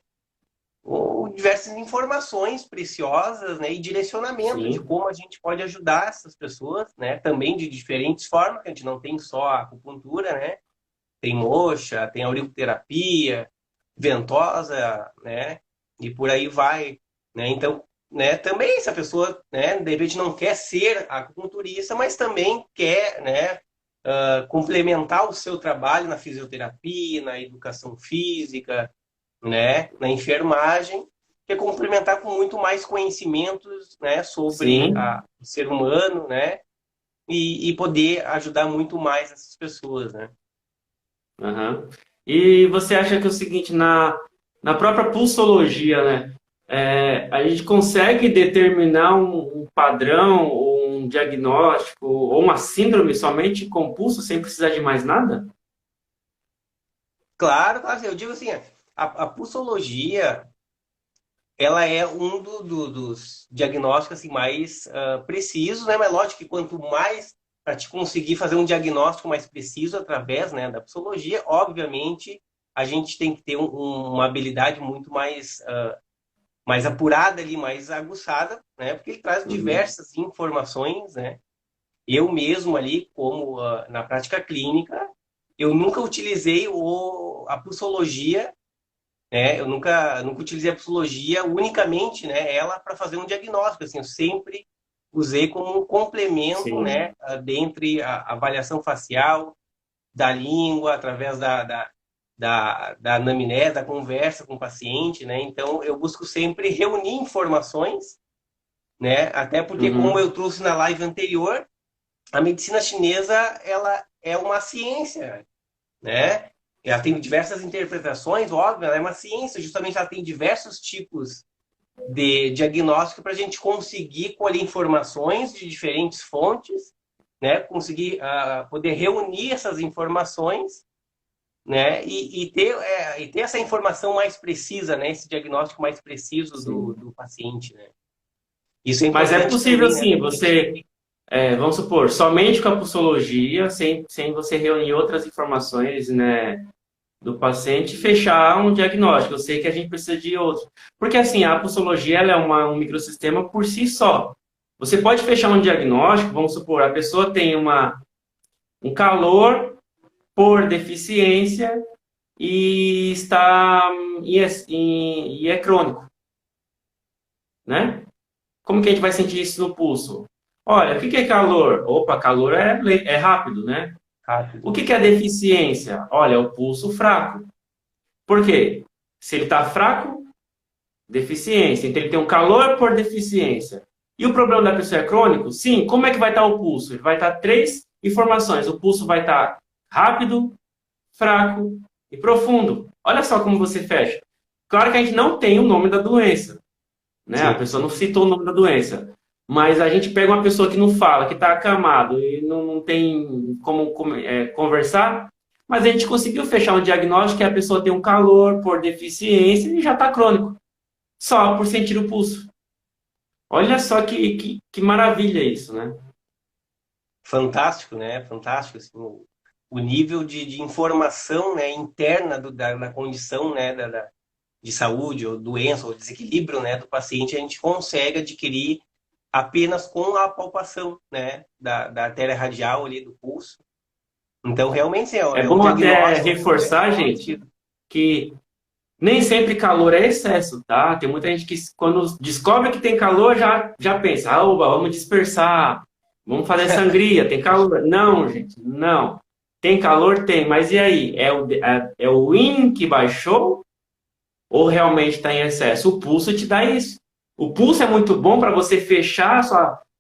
ou diversas informações preciosas, né, e direcionamento de Sim. como a gente pode ajudar essas pessoas, né, também de diferentes formas, que a gente não tem só a acupuntura, né, tem moxa, tem auriculoterapia, ventosa, né, e por aí vai, né, então, né, também se a pessoa, né, de repente não quer ser acupunturista, mas também quer, né, complementar o seu trabalho na fisioterapia, na educação física, né, na enfermagem, que é complementar com muito mais conhecimentos, né, sobre Sim. o ser humano, né, e poder ajudar muito mais essas pessoas, né. Aham. E você acha que é o seguinte, na própria pulsologia, né? A gente consegue determinar um padrão, ou um diagnóstico, ou uma síndrome somente com pulso, sem precisar de mais nada? Claro, claro, assim, eu digo assim, a pulsologia, ela é um dos diagnósticos assim, mais precisos, né? Mas lógico que quanto mais para te conseguir fazer um diagnóstico mais preciso através, né, da psicologia, obviamente a gente tem que ter uma habilidade muito mais apurada ali, mais aguçada, né? Porque ele traz Uhum. diversas informações, né? Eu mesmo ali, como na prática clínica, eu nunca utilizei a pulsologia, né? Eu nunca utilizei a psicologia unicamente, né, ela para fazer um diagnóstico, assim, eu sempre usei como um complemento, Sim. né, dentre a avaliação facial, da língua, através da anamnese, da conversa com o paciente, né? Então, eu busco sempre reunir informações, né? Até porque, como Uhum. eu trouxe na live anterior, a medicina chinesa, ela é uma ciência, né? Ela tem diversas interpretações, óbvio, ela é uma ciência, justamente ela tem diversos tipos, de diagnóstico para a gente conseguir colher informações de diferentes fontes, né? Conseguir poder reunir essas informações, né? E ter essa informação mais precisa, né? Esse diagnóstico mais preciso Sim. do paciente, né? Isso é Mas é importante possível, também, né? sim, você, vamos supor, somente com a pulsologia, sem você reunir outras informações, né, do paciente, fechar um diagnóstico. Eu sei que a gente precisa de outro. Porque, assim, a pulsologia ela é um microsistema por si só. Você pode fechar um diagnóstico, vamos supor, a pessoa tem um calor por deficiência e está e é crônico, né? Como que a gente vai sentir isso no pulso? Olha, o que é calor? Opa, calor é rápido, né? O Rápido. que é deficiência? Olha, é o pulso fraco. Por quê? Se ele está fraco, deficiência. Então ele tem um calor por deficiência. E o problema da pessoa é crônico? Sim. Como é que vai estar o pulso? Ele vai estar três informações. O pulso vai estar rápido, fraco e profundo. Olha só como você fecha. Claro que a gente não tem o nome da doença, né? A Sim, pessoa não citou o nome da doença. Mas a gente pega uma pessoa que não fala, que está acamado e não tem como conversar, mas a gente conseguiu fechar um diagnóstico que a pessoa tem um calor por deficiência e já está crônico, só por sentir o pulso. Olha só que maravilha isso, né? fantástico, né? Fantástico, assim, o nível de informação, né, interna da condição, né, de saúde ou doença ou desequilíbrio, né, do paciente, a gente consegue adquirir apenas com a palpação, né, da artéria radial ali do pulso. Então, realmente É é um bom até diagnóstico reforçar, gente, preciso. que nem sempre calor é excesso, tá? Tem muita gente que, quando descobre que tem calor, já pensa, ah, oba, vamos dispersar, vamos fazer sangria, tem calor. Não, gente, não. Tem calor? Tem, mas e aí? É o IN que baixou ou realmente está em excesso? O pulso te dá isso. O pulso é muito bom para você fechar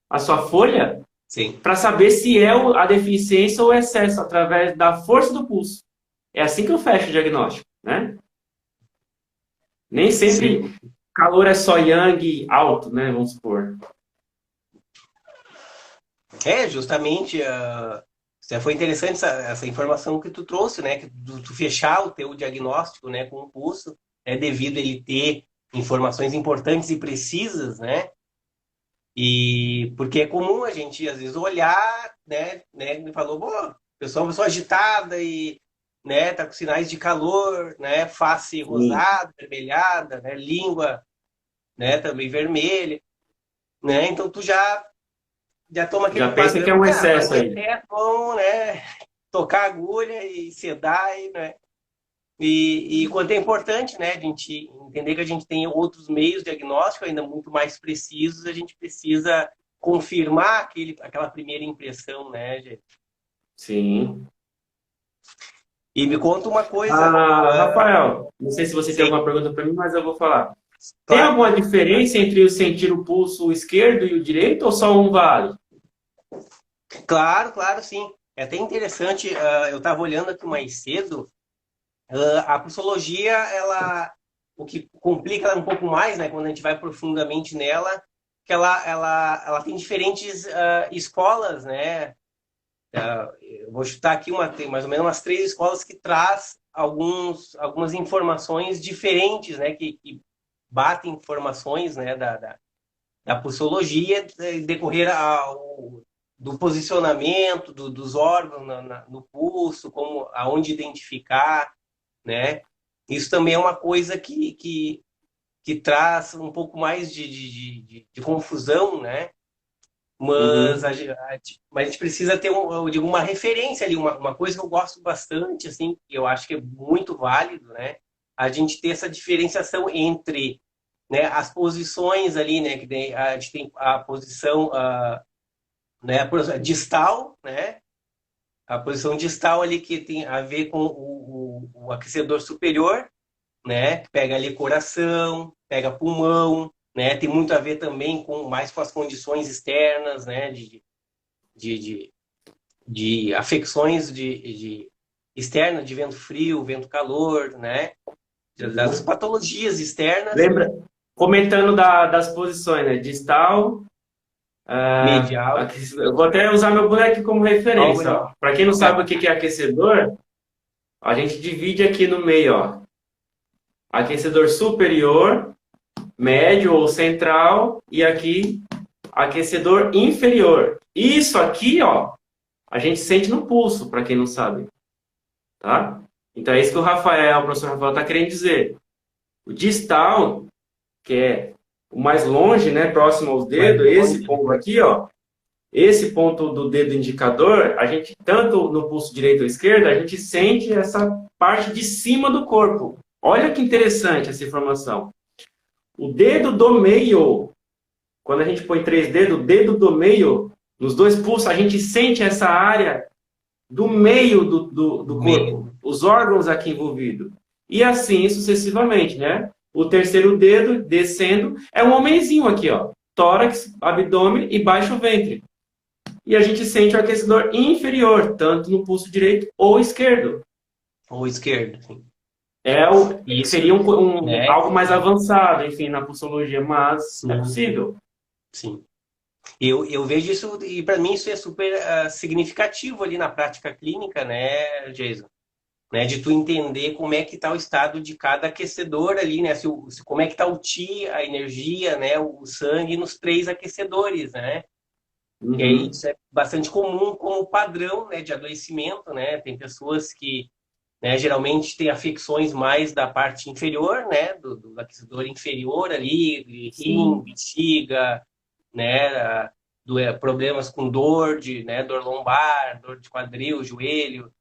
a sua folha Sim, para saber se é a deficiência ou o excesso através da força do pulso. É assim que eu fecho o diagnóstico, né? Nem sempre sim. calor é só yang alto, né? Vamos supor. É, justamente, foi interessante essa informação que tu trouxe, né? Que tu fechar o teu diagnóstico, né, com o pulso, é devido a ele ter informações importantes e precisas, né? E porque é comum a gente, às vezes, olhar, né, me falou, pô, pessoa é uma pessoa agitada e, né, tá com sinais de calor, né, face Sim. rosada, vermelhada, né, língua, né, também vermelha, né? Então tu já toma aquele Já pensa que padrão, é um ah, vai excesso no aí. excesso, vão, né, tocar a agulha e sedar, e, né? E quanto é importante, né, a gente entender que a gente tem outros meios diagnósticos ainda muito mais precisos, a gente precisa confirmar aquela primeira impressão, né, gente? Sim. E me conta uma coisa, Ah, Rafael, não sei se você tem sim, alguma pergunta para mim, mas eu vou falar. Tem claro, alguma claro, diferença entre o sentir o pulso esquerdo e o direito ou só um vale? claro, claro, sim. É até interessante, eu estava olhando aqui mais cedo, a psicologia, o que complica ela um pouco mais, né, quando a gente vai profundamente nela, que ela tem diferentes escolas, né? Eu vou chutar aqui tem mais ou menos umas três escolas que traz algumas informações diferentes, né? Que batem informações, né? Da psicologia decorrer do posicionamento dos órgãos no pulso, como aonde identificar, né? Isso também é uma coisa que traz um pouco mais de confusão, né? Mas Uhum. mas a gente precisa ter, eu digo, uma referência ali, uma coisa que eu gosto bastante, assim, que eu acho que é muito válido, né? A gente ter essa diferenciação entre, né, as posições ali, né? A gente tem a posição, né, por exemplo, distal, né? A posição distal ali que tem a ver com o aquecedor superior, né? Que pega ali coração, pega pulmão, né? Tem muito a ver também mais com as condições externas, né? De, de, de afecções externas, de vento frio, vento calor, né? Das Uhum. patologias externas, Lembra, Comentando das posições, né? Distal. Medial. Eu vou até usar meu boneco como referência. Para quem não sabe o que é aquecedor, a gente divide aqui no meio, ó. Aquecedor superior, médio ou central, e aqui aquecedor inferior. Isso aqui, ó, a gente sente no pulso, para quem não sabe, tá? Então é isso que o professor Rafael está querendo dizer. O distal, que é o mais longe, né, próximo aos dedos, esse ponto aqui, ó, esse ponto do dedo indicador, a gente, tanto no pulso direito ou esquerdo, a gente sente essa parte de cima do corpo. Olha que interessante essa informação. O dedo do meio, quando a gente põe 3 dedos, o dedo do meio, nos 2 pulsos, a gente sente essa área do meio do corpo, os órgãos aqui envolvidos. E assim sucessivamente, né? O terceiro dedo, descendo, é um homenzinho aqui, ó. Tórax, abdômen e baixo ventre. E a gente sente o aquecedor inferior, tanto no pulso direito ou esquerdo. Ou esquerdo, sim. Seria algo mais avançado, enfim, na pulsologia, mas é possível. Sim. Eu vejo isso, e para mim isso é super significativo ali na prática clínica, né, Jason? Né, de tu entender como é que está o estado de cada aquecedor ali, né? Como é que está o Ti, a energia, né? O sangue nos 3 aquecedores, né? Uhum. E aí isso é bastante comum como padrão, né, de adoecimento, né? Tem pessoas que, né, geralmente têm afecções mais da parte inferior, né? Do aquecedor inferior ali, de rim, bexiga, né? Problemas com dor né? Dor lombar, dor de quadril, joelho,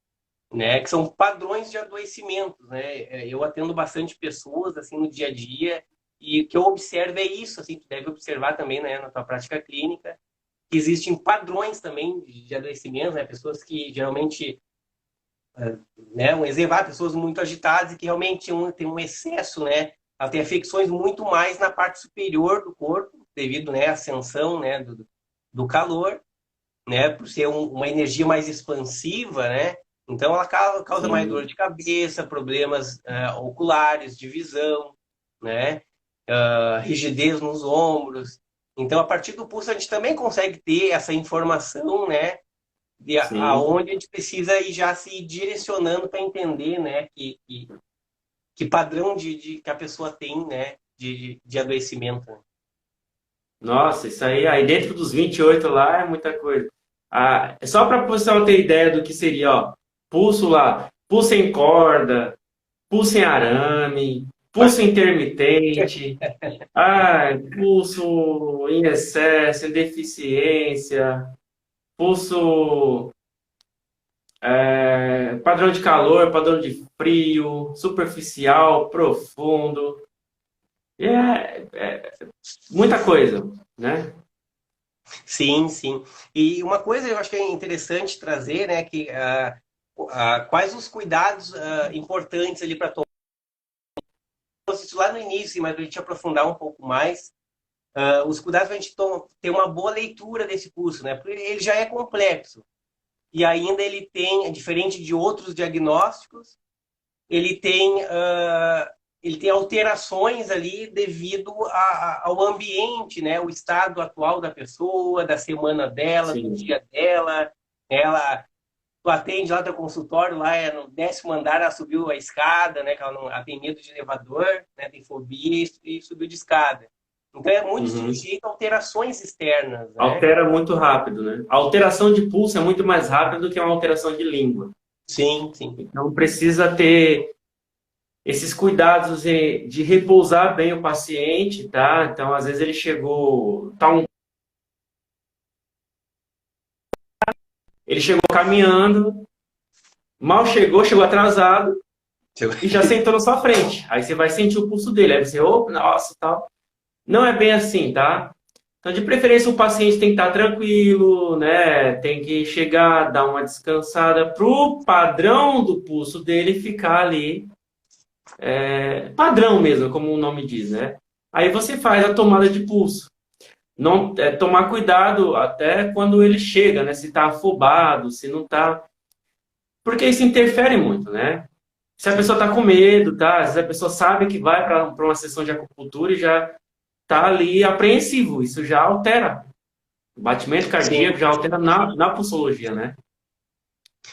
né? Que são padrões de adoecimentos, né? Eu atendo bastante pessoas assim no dia a dia e o que eu observo é isso, assim, tu deve observar também, né, na tua prática clínica, que existem padrões também de adoecimentos, né? Pessoas que geralmente, né, um exemplo, pessoas muito agitadas e que realmente tem um excesso, né? Ela tem afecções muito mais na parte superior do corpo, devido, né, à ascensão, né, do calor, né, por ser uma energia mais expansiva, né? Então ela causa mais dor de cabeça, problemas oculares, de visão, né? Rigidez nos ombros. Então, a partir do pulso, a gente também consegue ter essa informação, né? De aonde a gente precisa ir já se direcionando para entender, né? Que padrão que a pessoa tem, né? De adoecimento. Né? Nossa, isso aí dentro dos 28 lá é muita coisa. Só para o pessoal ter ideia do que seria, ó, pulso lá, pulso em corda, pulso em arame, pulso intermitente, pulso em excesso, em deficiência, pulso padrão de calor, padrão de frio, superficial, profundo. Muita coisa, né? Sim, sim. E uma coisa eu acho que é interessante trazer, né, que quais os cuidados importantes ali para tomar. Isso lá no início, mas para a gente aprofundar um pouco mais, os cuidados para a gente ter uma boa leitura desse curso, né? Porque ele já é complexo. E ainda ele tem, diferente de outros diagnósticos, ele tem alterações ali devido ao ambiente, né? O estado atual da pessoa, da semana dela, do dia dela. Tu atende lá teu consultório, lá no 10º andar, ela subiu a escada, né? Que ela tem medo de elevador, né? Tem fobia e subiu de escada. Então é muito sujeito a alterações externas. Né? Altera muito rápido, né? A alteração de pulso é muito mais rápida do que uma alteração de língua. Sim, sim. Então precisa ter esses cuidados de repousar bem o paciente, tá? Então às vezes ele chegou, ele chegou caminhando, mal chegou atrasado e já sentou na sua frente. Aí você vai sentir o pulso dele, aí você, nossa, tal. Não é bem assim, tá? Então, de preferência, o paciente tem que estar tranquilo, né? Tem que chegar, dar uma descansada para o padrão do pulso dele ficar ali, padrão mesmo, como o nome diz, né? Aí você faz a tomada de pulso. Não, tomar cuidado até quando ele chega, né? Se está afobado, se não está... Porque isso interfere muito, né? Se a pessoa está com medo, tá? Se a pessoa sabe que vai para uma sessão de acupuntura e já tá ali apreensivo. Isso já altera. O batimento Sim. cardíaco já altera na pulsologia, né?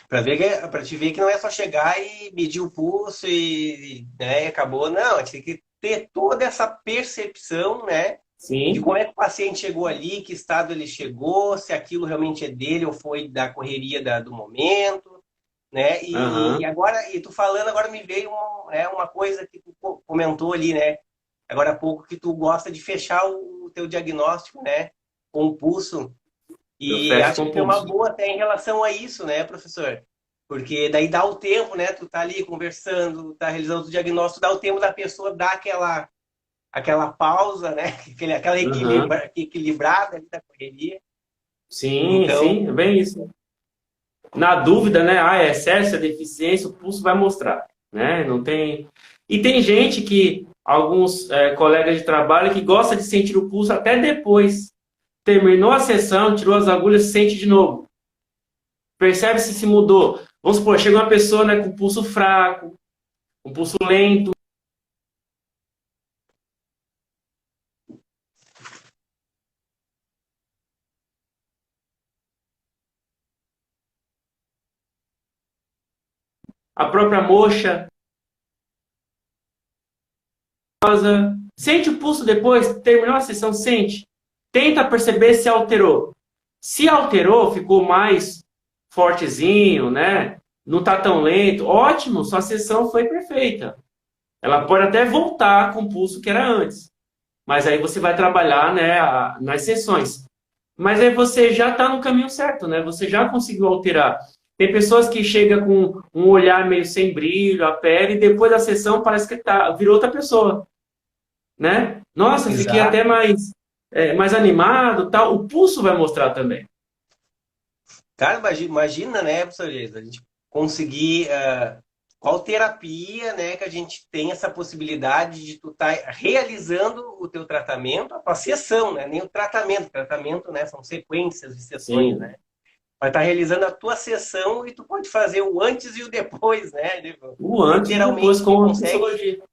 Para te ver que não é só chegar e medir o pulso e, né, e acabou. Não, a gente tem que ter toda essa percepção, né, de Sim. como é que o paciente chegou ali, que estado ele chegou, se aquilo realmente é dele ou foi da correria do momento, né? E Aham. agora, e tu falando, agora me veio uma coisa que tu comentou ali, né? Agora há pouco que tu gosta de fechar o teu diagnóstico, né? Com o pulso. Eu E fecho acho com o que tem uma pulso. boa até em relação a isso, né, professor? Porque daí dá o tempo, né? Tu tá ali conversando, tá realizando o diagnóstico, dá o tempo da pessoa dar aquela pausa, né? Aquela Aham. equilibrada ali da correria. Sim, Então, sim, é bem isso. Na dúvida, né? Ah, é excesso, é deficiência, o pulso vai mostrar, né? Não tem. E tem gente que, alguns colegas de trabalho, que gosta de sentir o pulso até depois. Terminou a sessão, tirou as agulhas, sente de novo. Percebe se mudou. Vamos supor, chega uma pessoa, né, com pulso fraco, com pulso lento. A própria moxa, sente o pulso depois, terminou a sessão, sente. Tenta perceber se alterou. Se alterou, ficou mais fortezinho, né? Não está tão lento, ótimo, sua sessão foi perfeita. Ela pode até voltar com o pulso que era antes. Mas aí você vai trabalhar, né, nas sessões. Mas aí você já está no caminho certo, né? Você já conseguiu alterar. Tem pessoas que chegam com um olhar meio sem brilho, a pele, e depois da sessão parece que virou outra pessoa, né? Nossa, fiquei até exato. mais animado, tal. O pulso vai mostrar também. Cara, imagina, né, professor Geis, a gente conseguir qual terapia, né, que a gente tem essa possibilidade de tu estar realizando o teu tratamento, a tua sessão, né, nem o tratamento, né, são sequências de sessões, Sim. né, vai estar realizando a tua sessão e tu pode fazer o antes e o depois, né, tipo, O antes e depois literalmente tu com a consegue, psicologia.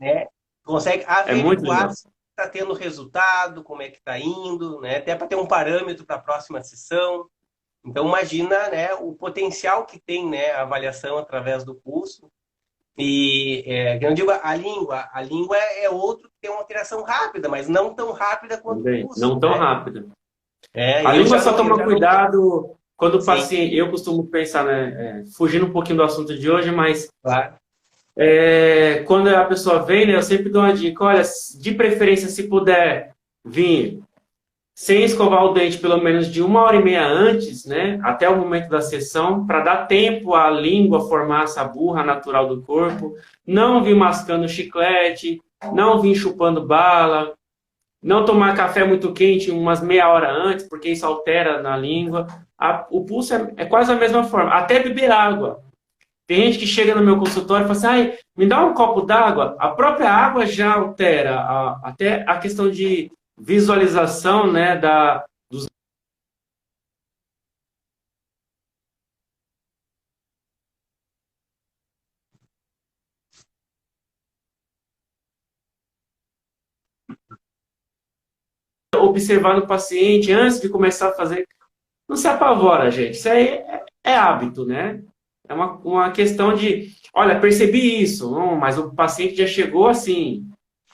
né, consegue É muito averiguar legal. se está tendo resultado, como é que está indo, né, até para ter um parâmetro para a próxima sessão. Então, imagina, né, o potencial que tem, né, a avaliação através do pulso. E, eu digo, a língua é outro que tem uma alteração rápida, mas não tão rápida quanto o Também. pulso, Não tão né? rápido. A Eu língua já só não, eu toma já não, cuidado quando o sim, paciente. Eu costumo pensar, né? Fugindo um pouquinho do assunto de hoje, mas claro, quando a pessoa vem, né? Eu sempre dou uma dica: olha, de preferência, se puder vir sem escovar o dente pelo menos de 1 hora e meia antes, né? Até o momento da sessão, para dar tempo à língua formar essa burra natural do corpo. Não vir mascando chiclete, não vir chupando bala, não tomar café muito quente umas meia hora antes, porque isso altera na língua. O pulso é quase a mesma forma. Até beber água. Tem gente que chega no meu consultório e fala assim, ai, me dá um copo d'água. A própria água já altera até a questão de visualização, né, dos observar no paciente antes de começar a fazer. Não se apavora, gente. Isso aí é hábito, né? É uma questão de, olha, percebi isso, mas o paciente já chegou assim.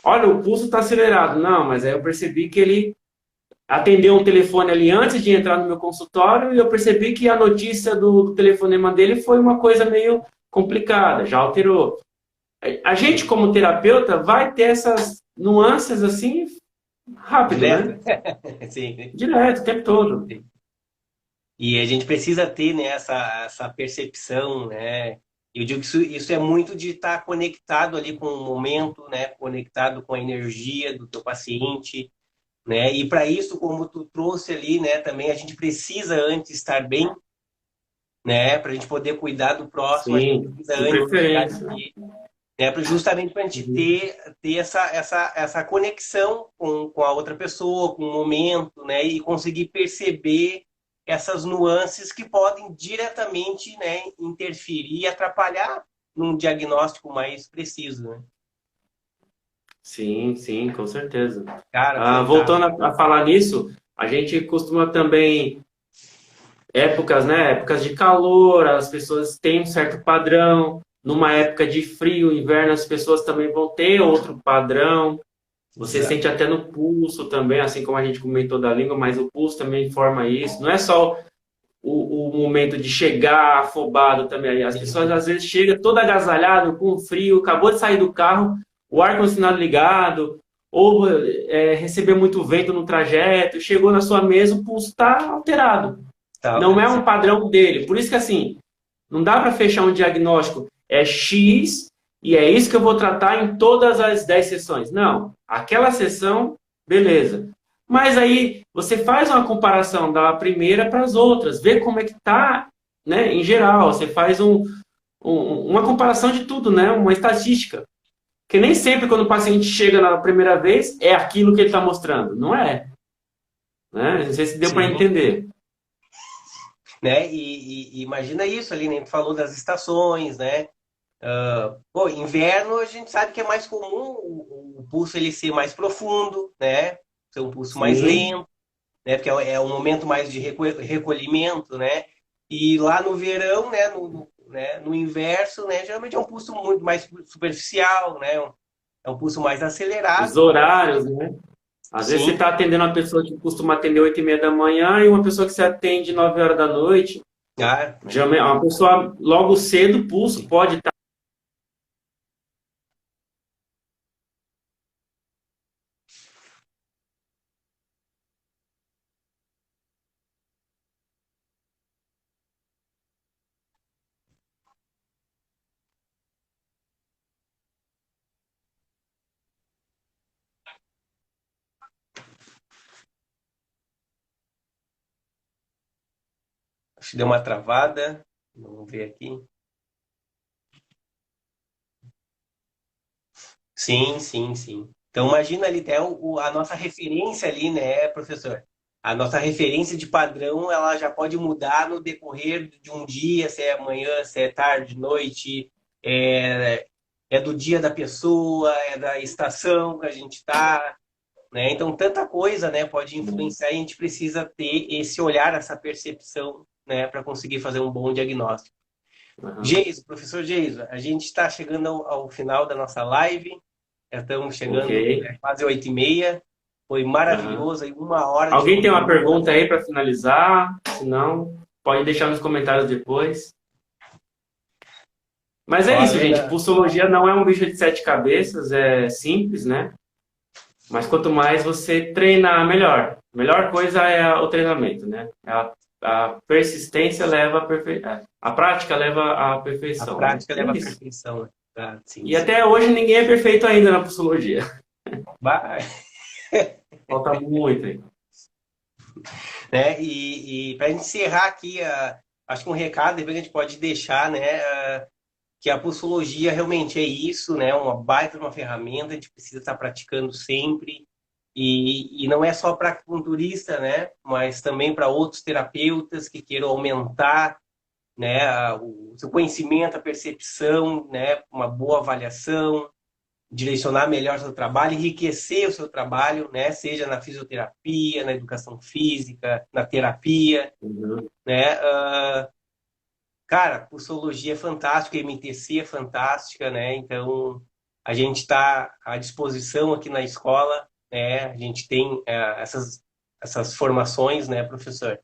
Olha, o pulso está acelerado. Não, mas aí eu percebi que ele atendeu um telefone ali antes de entrar no meu consultório e eu percebi que a notícia do telefonema dele foi uma coisa meio complicada, já alterou. A gente, como terapeuta, vai ter essas nuances assim rápido, direto, né? sim. Direto, o tempo todo. E a gente precisa ter, né, essa percepção, né? Eu digo que isso é muito de estar conectado ali com o momento, né? Conectado com a energia do teu paciente, né? E para isso, como tu trouxe ali, né, também a gente precisa antes estar bem, né? Para a gente poder cuidar do próximo, a gente Sim, precisa de antes cuidar de preferência. si, né? Justamente para a gente Uhum. ter essa conexão com a outra pessoa, com o momento, né? E conseguir perceber essas nuances que podem diretamente, né, interferir e atrapalhar num diagnóstico mais preciso, né? Sim, sim, com certeza. Cara, Voltando fantástico. a falar nisso, a gente costuma também, épocas, né? Épocas de calor, as pessoas têm um certo padrão. Numa época de frio, inverno, as pessoas também vão ter outro padrão. Você Exato. sente até no pulso também, assim como a gente comentou da língua, mas o pulso também forma isso. Não é só o momento de chegar afobado também. As pessoas às vezes chegam toda agasalhada, com frio, acabou de sair do carro, o ar-condicionado ligado, ou receber muito vento no trajeto, chegou na sua mesa, o pulso está alterado. Tá, Não é um padrão dele. Por isso que assim, não dá para fechar um diagnóstico. É X e é isso que eu vou tratar em todas as 10 sessões. Não. Aquela sessão, beleza. Mas aí você faz uma comparação da primeira para as outras, vê como é que tá, né, em geral. Você faz uma comparação de tudo, né, uma estatística. Porque nem sempre quando o paciente chega na primeira vez é aquilo que ele está mostrando. Não é. Né? Não sei se deu para sim. entender. Né? E imagina isso ali, né? Tu falou das estações, né? Pô, inverno a gente sabe que é mais comum o pulso ele ser mais profundo, né? Ser um pulso mais Sim, lento, né? Porque é um momento mais de recolhimento, né? E lá no verão, né? No inverso, né? Geralmente é um pulso muito mais superficial, né? É um pulso mais os acelerado. horários, né? Às vezes você Sim, está atendendo uma pessoa que costuma atender 8h30 da manhã e uma pessoa que você atende 9 horas da noite. ah, Geralmente, uma pessoa logo cedo, o pulso pode estar. acho que deu uma travada. Vamos ver aqui. Sim, sim, sim. Então imagina ali até a nossa referência ali, né, professor? A nossa referência de padrão, ela já pode mudar no decorrer de um dia, se é amanhã, se é tarde, noite, é do dia da pessoa, é da estação que a gente está, né? Então tanta coisa, né, pode influenciar e a gente precisa ter esse olhar, essa percepção, né, para conseguir fazer um bom diagnóstico. Aham. Geiso, professor Geiso, a gente está chegando ao final da nossa live. Já estamos Ok. chegando quase 8h30. Foi Aham. maravilhoso aí, 1 hora de Alguém tem uma conteúdo. pergunta aí para finalizar? Se não, pode deixar nos comentários depois. Mas é isso, gente. Olha, Pulsologia não é um bicho de sete cabeças, é simples, né? Mas quanto mais você treinar, melhor. A melhor coisa é o treinamento, né? A persistência leva a prática leva à a perfeição, né? prática E é leva à isso. perfeição, né? Ah, sim, E sim. até hoje ninguém é perfeito ainda na psicologia. Vai, Falta muito aí. né? E para encerrar aqui, acho que um recado depois a gente pode deixar, né? Que a pulsologia realmente é isso, né? Uma baita de uma ferramenta, a gente precisa estar praticando sempre. E não é só para acupunturista, né? Mas também para outros terapeutas que queiram aumentar, né, o seu conhecimento, a percepção, né, uma boa avaliação, direcionar melhor o seu trabalho, enriquecer o seu trabalho, né, seja na fisioterapia, na educação física, na terapia, Uhum. né. Cara, pulsologia é fantástica, MTC é fantástica, né, então a gente está à disposição aqui na escola, né, a gente tem essas formações, né, professor?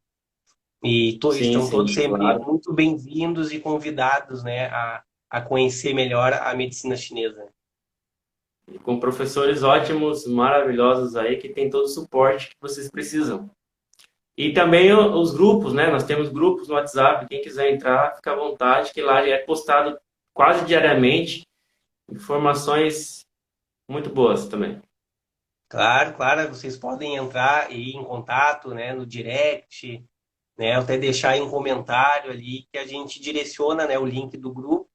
E Sim, estão todos sim, sempre claro. muito bem-vindos e convidados, né, a conhecer melhor a medicina chinesa. E com professores ótimos, maravilhosos aí, que tem todo o suporte que vocês precisam. E também os grupos, né? Nós temos grupos no WhatsApp, quem quiser entrar, fica à vontade, que lá é postado quase diariamente informações muito boas também. Claro, claro, vocês podem entrar e ir em contato, né, no direct, né, até deixar aí um comentário ali que a gente direciona, né, o link do grupo,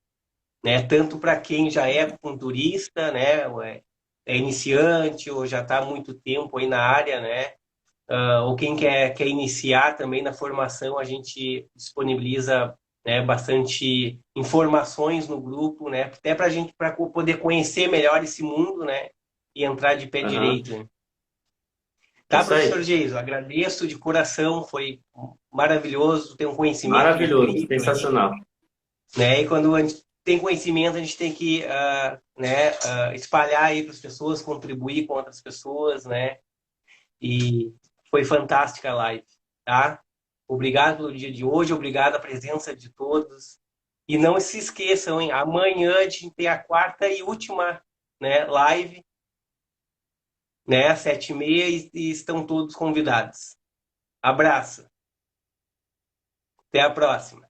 né, tanto para quem já é acupunturista, né, ou é iniciante ou já está há muito tempo aí na área, né, ou quem quer iniciar também na formação, a gente disponibiliza, né, bastante informações no grupo, né, até para a gente para poder conhecer melhor esse mundo, né, e entrar de pé Aham. direito. Né? Tá, Isso professor aí. Geis? Agradeço de coração, foi maravilhoso, tem um conhecimento Maravilhoso, incrível aí, sensacional. né? E quando a gente tem conhecimento, a gente tem que né, espalhar aí para as pessoas, contribuir com outras pessoas, né? E foi fantástica a live, tá? Obrigado pelo dia de hoje, obrigado a presença de todos. E não se esqueçam, hein? Amanhã a gente tem a quarta e última, né, live, né, às 7h30 e estão todos convidados. Abraço. Até a próxima.